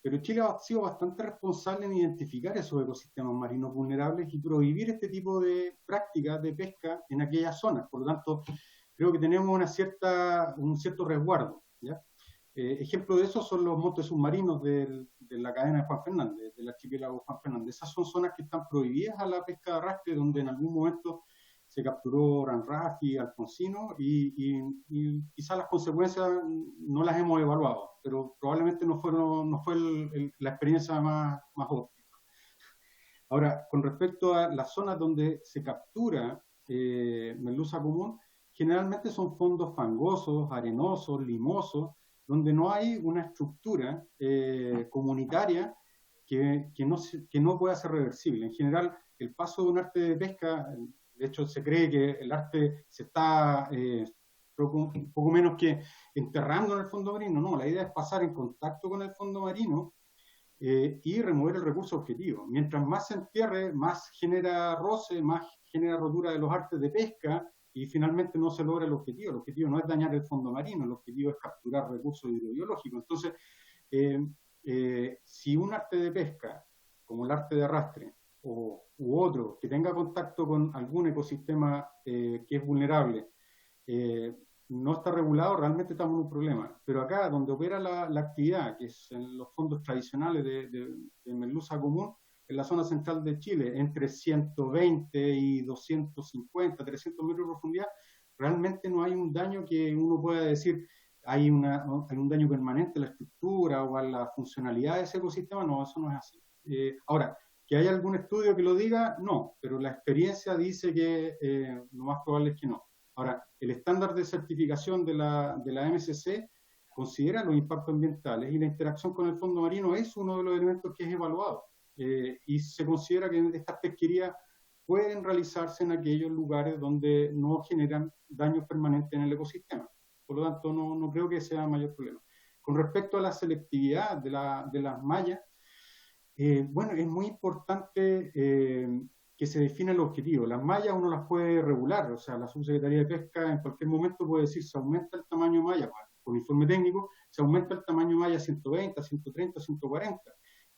Pero Chile ha sido bastante responsable en identificar esos ecosistemas marinos vulnerables y prohibir este tipo de prácticas de pesca en aquellas zonas. Por lo tanto, creo que tenemos un cierto resguardo, ¿ya? Ejemplo de eso son los montes submarinos de la cadena de Juan Fernández, del archipiélago Juan Fernández. Esas son zonas que están prohibidas a la pesca de arrastre, donde en algún momento se capturó ranraji, alfonsino, y quizás las consecuencias no las hemos evaluado, pero probablemente no fue la experiencia más óptima. Ahora, con respecto a las zonas donde se captura merluza común, generalmente son fondos fangosos, arenosos, limosos, donde no hay una estructura comunitaria que no pueda ser reversible. En general, el paso de un arte de pesca, de hecho se cree que el arte se está poco menos que enterrando en el fondo marino. No, la idea es pasar en contacto con el fondo marino y remover el recurso objetivo. Mientras más se entierre, más genera roce, más genera rotura de los artes de pesca, y finalmente no se logra el objetivo. El objetivo no es dañar el fondo marino, el objetivo es capturar recursos hidrobiológicos. Entonces, si un arte de pesca, como el arte de arrastre, u otro, que tenga contacto con algún ecosistema que es vulnerable, no está regulado, realmente estamos en un problema. Pero acá, donde opera la actividad, que es en los fondos tradicionales de merluza común, en la zona central de Chile, entre 120 y 250, 300 metros de profundidad, realmente no hay un daño que uno pueda decir hay un daño permanente a la estructura o a la funcionalidad de ese ecosistema. No, eso no es así. Ahora, ¿que haya algún estudio que lo diga? No, pero la experiencia dice que lo más probable es que no. Ahora, el estándar de certificación de la MSC considera los impactos ambientales y la interacción con el fondo marino es uno de los elementos que es evaluado. Y se considera que estas pesquerías pueden realizarse en aquellos lugares donde no generan daños permanentes en el ecosistema. Por lo tanto, no creo que sea mayor problema. Con respecto a la selectividad de las mallas, bueno, es muy importante que se defina el objetivo. Las mallas uno las puede regular, o sea, la Subsecretaría de Pesca en cualquier momento puede decir se aumenta el tamaño de malla, con informe técnico, se aumenta el tamaño de malla a 120, 130, 140.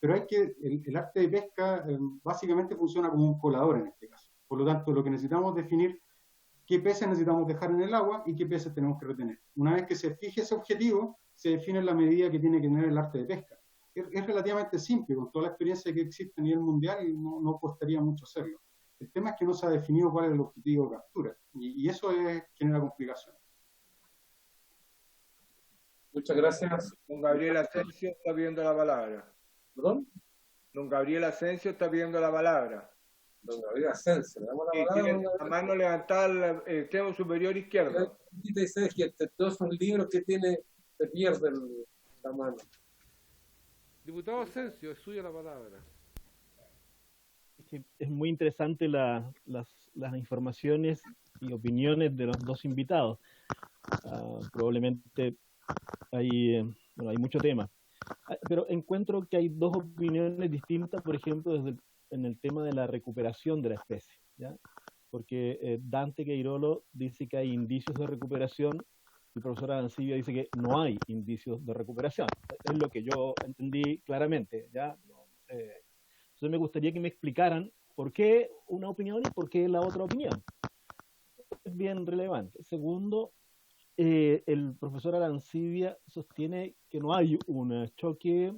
Pero el arte de pesca básicamente funciona como un colador en este caso. Por lo tanto, lo que necesitamos definir qué peces necesitamos dejar en el agua y qué peces tenemos que retener. Una vez que se fije ese objetivo, se define la medida que tiene que tener el arte de pesca. Es relativamente simple, con toda la experiencia que existe a nivel mundial, y no costaría mucho hacerlo. El tema es que no se ha definido cuál es el objetivo de captura, y eso genera complicaciones. Muchas gracias. Don Gabriel Asensio está pidiendo la palabra. ¿Perdón? Don Gabriel Asensio está pidiendo la palabra. Don Gabriel Asensio, le damos la Sí, palabra. tiene la mano levantada al extremo superior izquierdo. Dice que entre todos esos libros que tiene, se pierde la mano. Diputado Asensio, es suya la palabra. Es muy interesante las informaciones y opiniones de los dos invitados. Probablemente hay mucho tema. Pero encuentro que hay dos opiniones distintas, por ejemplo, en el tema de la recuperación de la especie, ¿ya? Porque Dante Queirolo dice que hay indicios de recuperación, y el profesor Arancibia dice que no hay indicios de recuperación. Es lo que yo entendí claramente, ¿ya? Entonces me gustaría que me explicaran por qué una opinión y por qué la otra opinión. Es bien relevante. Segundo, el profesor Arancibia sostiene que no hay un choque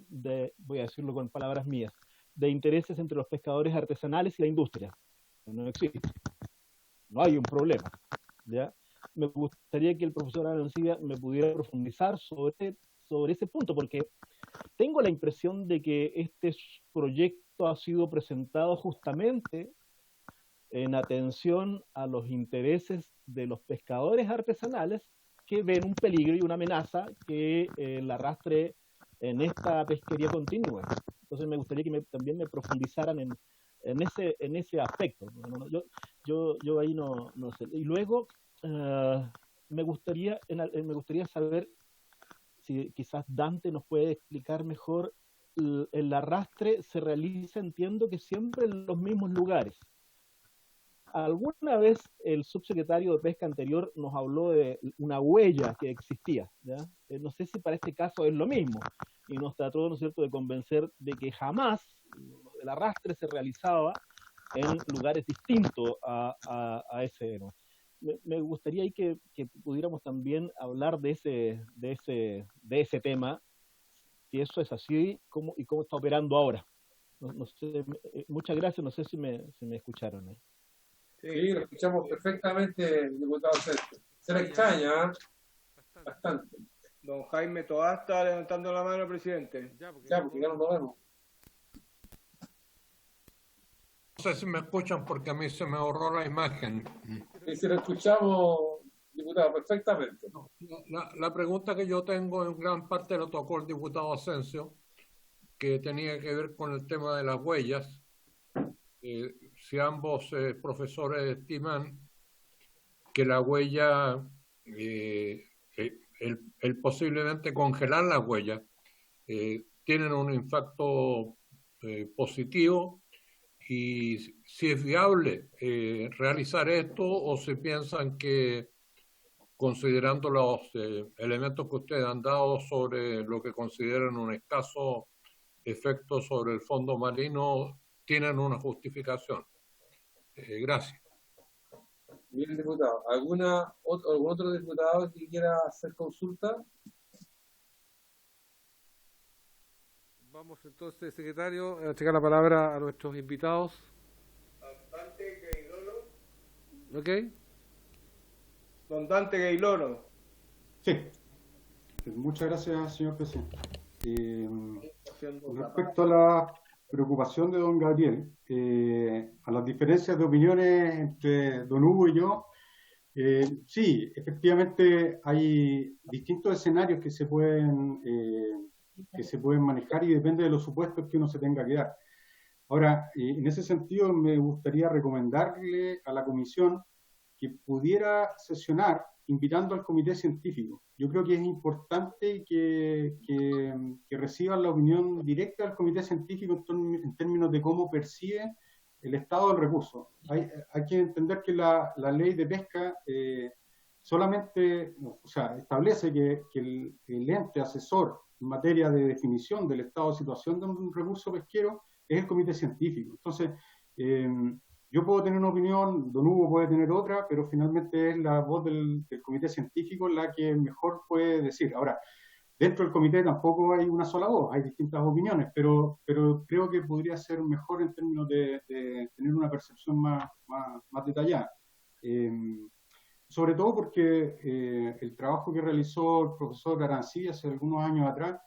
voy a decirlo con palabras mías, de intereses entre los pescadores artesanales y la industria. No existe. No hay un problema, ¿ya? Me gustaría que el profesor Arancibia me pudiera profundizar sobre ese punto, porque tengo la impresión de que este proyecto ha sido presentado justamente en atención a los intereses de los pescadores artesanales que ven un peligro y una amenaza que el arrastre en esta pesquería continua. Entonces me gustaría que también me profundizaran en ese aspecto. Yo ahí no sé. Y luego me gustaría saber si quizás Dante nos puede explicar mejor. El arrastre se realiza, entiendo que siempre en los mismos lugares. Alguna vez el subsecretario de Pesca anterior nos habló de una huella que existía, ¿ya? No sé si para este caso es lo mismo, y nos trató, ¿no es cierto?, de convencer de que jamás el arrastre se realizaba en lugares distintos a ese, ¿no? Me gustaría ahí que pudiéramos también hablar de ese tema, si eso es así, y cómo está operando ahora. No sé, muchas gracias, no sé si me escucharon, ¿eh? Sí, lo escuchamos perfectamente, diputado Asensio. Se le extraña, ¿eh? Bastante. Don Jaime Toá está levantando la mano, presidente. Ya, porque ya no lo vemos. No sé si me escuchan porque a mí se me borró la imagen. Y si lo escuchamos, diputado, perfectamente. La pregunta que yo tengo en gran parte lo tocó el diputado Asensio, que tenía que ver con el tema de las huellas. Si ambos profesores estiman que la huella, el posiblemente congelar las huellas, tienen un impacto positivo, y si es viable realizar esto, o si piensan que, considerando los elementos que ustedes han dado sobre lo que consideran un escaso efecto sobre el fondo marino, tienen una justificación. Gracias. Bien, diputado. ¿Algún otro diputado que quiera hacer consulta? Vamos entonces, secretario, a entregar la palabra a nuestros invitados. Dante Queirolo. ¿Ok? Don Dante Queirolo. Sí. Muchas gracias, señor presidente. Respecto a la preocupación de don Gabriel, a las diferencias de opiniones entre don Hugo y yo, sí, efectivamente hay distintos escenarios que se pueden manejar, y depende de los supuestos que uno se tenga que dar. Ahora, en ese sentido, me gustaría recomendarle a la comisión que pudiera sesionar invitando al comité científico. Yo creo que es importante que reciban la opinión directa del comité científico en términos de cómo percibe el estado del recurso. Hay que entender que la ley de pesca solamente, o sea, establece que el ente asesor en materia de definición del estado de situación de un recurso pesquero es el comité científico. Entonces, yo puedo tener una opinión, don Hugo puede tener otra, pero finalmente es la voz del comité científico la que mejor puede decir. Ahora, dentro del comité tampoco hay una sola voz, hay distintas opiniones, pero creo que podría ser mejor en términos de tener una percepción más detallada. sobre todo porque el trabajo que realizó el profesor Arancibia hace algunos años atrás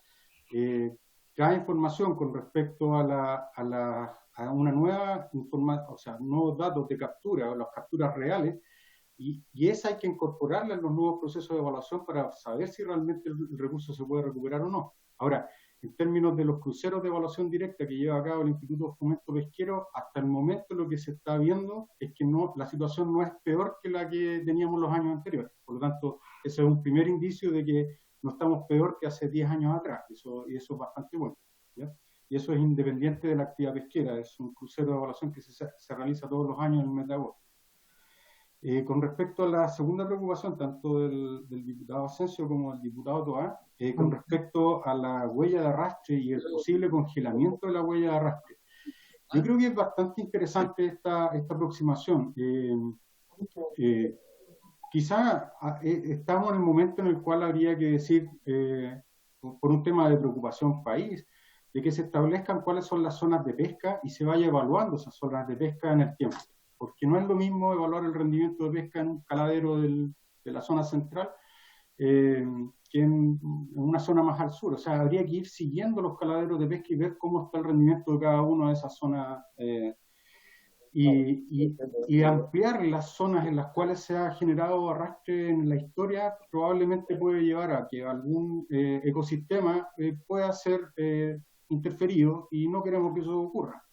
trae información con respecto a una nueva información, o sea, nuevos datos de captura, o las capturas reales, y esa hay que incorporarla en los nuevos procesos de evaluación para saber si realmente el recurso se puede recuperar o no. Ahora, en términos de los cruceros de evaluación directa que lleva a cabo el Instituto de Fomento Pesquero, hasta el momento lo que se está viendo es que la situación no es peor que la que teníamos los años anteriores. Por lo tanto, ese es un primer indicio de que no estamos peor que hace 10 años atrás, y eso es bastante bueno, ¿ya? Y eso es independiente de la actividad pesquera, es un crucero de evaluación que se realiza todos los años en el mes de agosto. Con respecto a la segunda preocupación, tanto del diputado Asensio como del diputado Toá, con respecto a la huella de arrastre y el posible congelamiento de la huella de arrastre, yo creo que es bastante interesante esta aproximación. Quizá estamos en el momento en el cual habría que decir, por un tema de preocupación país, de que se establezcan cuáles son las zonas de pesca y se vaya evaluando esas zonas de pesca en el tiempo. Porque no es lo mismo evaluar el rendimiento de pesca en un caladero de la zona central que en una zona más al sur. O sea, habría que ir siguiendo los caladeros de pesca y ver cómo está el rendimiento de cada una de esas zonas y ampliar las zonas en las cuales se ha generado arrastre en la historia probablemente puede llevar a que algún ecosistema pueda ser interferido y no queremos que eso ocurra.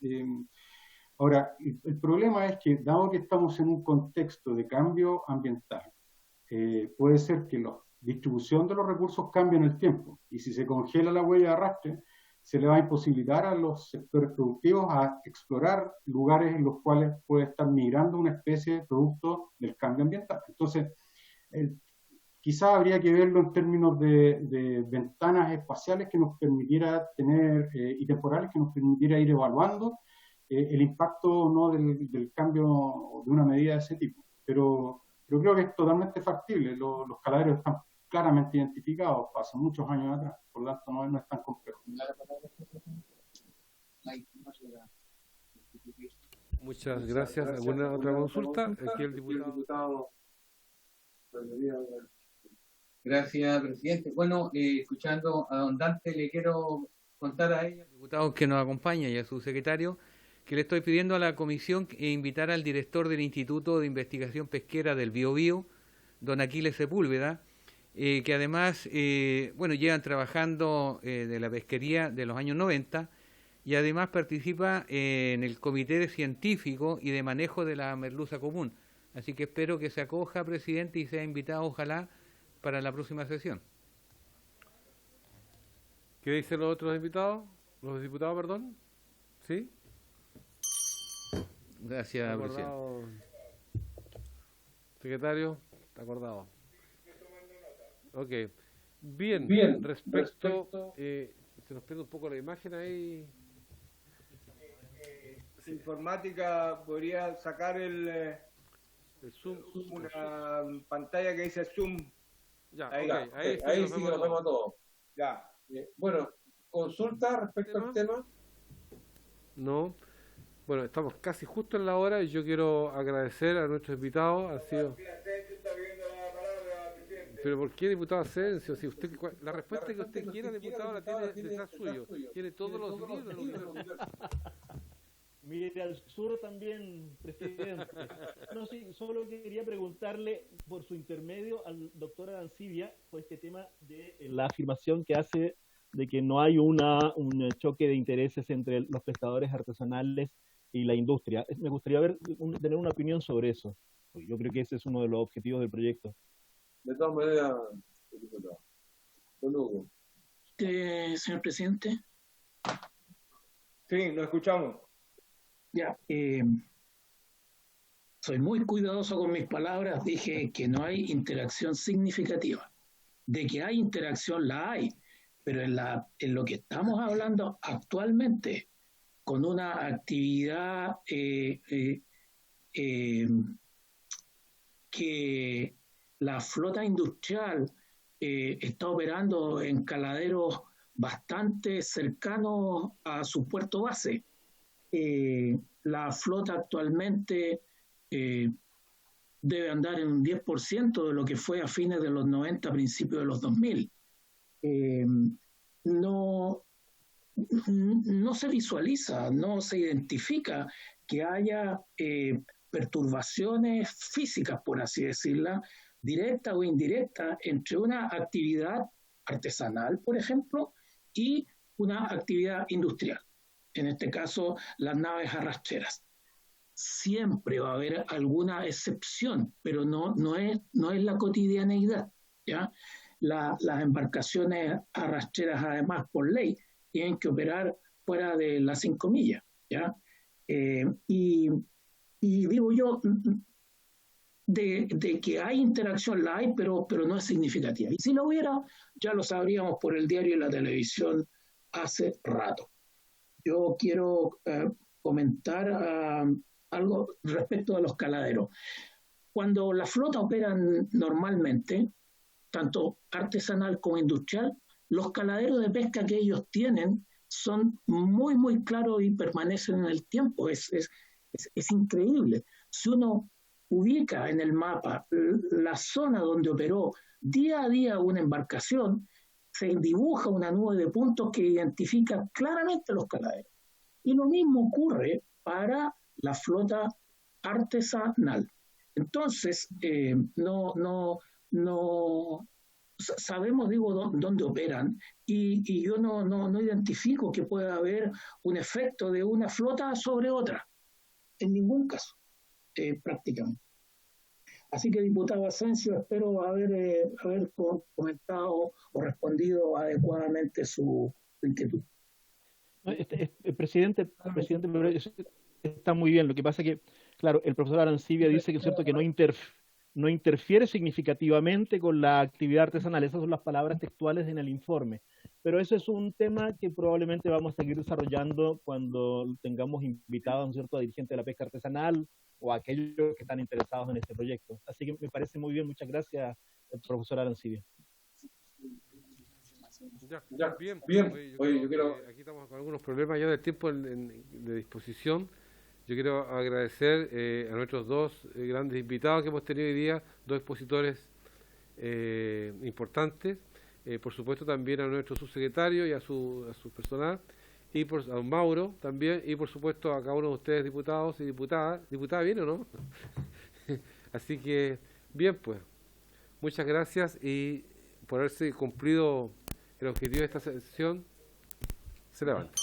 Ahora, el problema es que, dado que estamos en un contexto de cambio ambiental, puede ser que la distribución de los recursos cambie en el tiempo, y si se congela la huella de arrastre, se le va a imposibilitar a los sectores productivos a explorar lugares en los cuales puede estar migrando una especie producto del cambio ambiental. Entonces, quizás habría que verlo en términos de ventanas espaciales que nos permitiera tener, y temporales que nos permitiera ir evaluando el impacto no del cambio de una medida de ese tipo. Pero creo que es totalmente factible. Los caladeros están claramente identificados hace muchos años atrás, por lo tanto no es tan complejo. Muchas gracias. ¿Alguna otra consulta? Aquí el diputado. Gracias, presidente. Bueno, escuchando a don Dante, le quiero contar a ella, diputado que nos acompaña y a su secretario, que le estoy pidiendo a la comisión invitar al director del Instituto de Investigación Pesquera del Biobío, don Aquiles Sepúlveda, que además, llevan trabajando de la pesquería de los años 90 y además participa en el Comité de Científico y de Manejo de la Merluza Común. Así que espero que se acoja, presidente, y sea invitado, ojalá, para la próxima sesión. ¿Qué dicen los otros invitados? ¿Los diputados, perdón? ¿Sí? Gracias, presidente. Secretario, está acordado. Ok. Bien, respecto se nos pierde un poco la imagen ahí. Informática podría sacar el zoom, una pantalla que dice zoom. Ya, ahí, okay, ahí sí que nos vemos todos. Ya. Bueno, consulta respecto al tema. No. Bueno, estamos casi justo en la hora y yo quiero agradecer a nuestros invitados. Ha sido... Pero ¿por qué, diputado Asensio? Si usted, la respuesta que usted quiera, diputado, la tiene detrás suyo. Tiene todos los libros. Mire, al sur también, presidente. No, sí, solo quería preguntarle por su intermedio al doctor Arancibia por este tema de la afirmación que hace de que no hay un choque de intereses entre los pescadores artesanales y la industria. Me gustaría tener una opinión sobre eso. Yo creo que ese es uno de los objetivos del proyecto. De todas maneras, diputado. Don Hugo. Señor presidente. Sí, lo escuchamos. Ya, soy muy cuidadoso con mis palabras. Dije que no hay interacción significativa. De que hay interacción, la hay. Pero en lo que estamos hablando actualmente, con una actividad que la flota industrial está operando en caladeros bastante cercanos a su puerto base. La flota actualmente debe andar en un 10% de lo que fue a fines de los 90, principios de los 2000. No se visualiza, no se identifica que haya perturbaciones físicas, por así decirla, directa o indirecta, entre una actividad artesanal, por ejemplo, y una actividad industrial. En este caso, las naves arrastreras. Siempre va a haber alguna excepción, pero no es la cotidianeidad, ¿ya? Las embarcaciones arrastreras, además, por ley, tienen que operar fuera de las 5 millas, ¿ya? Y digo yo, de que hay interacción, la hay, pero no es significativa. Y si lo hubiera, ya lo sabríamos por el diario y la televisión hace rato. Yo quiero comentar algo respecto a los caladeros. Cuando la flota opera normalmente, tanto artesanal como industrial, los caladeros de pesca que ellos tienen son muy, muy claros y permanecen en el tiempo. Es increíble. Si uno ubica en el mapa la zona donde operó día a día una embarcación, se dibuja una nube de puntos que identifica claramente los caladeros. Y lo mismo ocurre para la flota artesanal. Entonces, sabemos, digo, dónde operan, y yo no identifico que pueda haber un efecto de una flota sobre otra, en ningún caso, prácticamente. Así que, diputado Asensio, espero haber comentado o respondido adecuadamente su inquietud. Presidente, está muy bien. Lo que pasa es que, claro, el profesor Arancibia dice que es cierto que no interfiere significativamente con la actividad artesanal. Esas son las palabras textuales en el informe. Pero ese es un tema que probablemente vamos a seguir desarrollando cuando tengamos invitados, ¿no es cierto?, a dirigentes de la pesca artesanal o a aquellos que están interesados en este proyecto. Así que me parece muy bien. Muchas gracias, profesor Arancibia. Bien. Oye, yo quiero... Aquí estamos con algunos problemas ya del tiempo de disposición. Yo quiero agradecer a nuestros dos grandes invitados que hemos tenido hoy día, dos expositores importantes. Por supuesto también a nuestro subsecretario y a su personal, y a don Mauro también, y por supuesto a cada uno de ustedes, diputados y diputadas. ¿Diputada viene o no? Así que, bien pues, muchas gracias, y por haberse cumplido el objetivo de esta sesión, se levanta.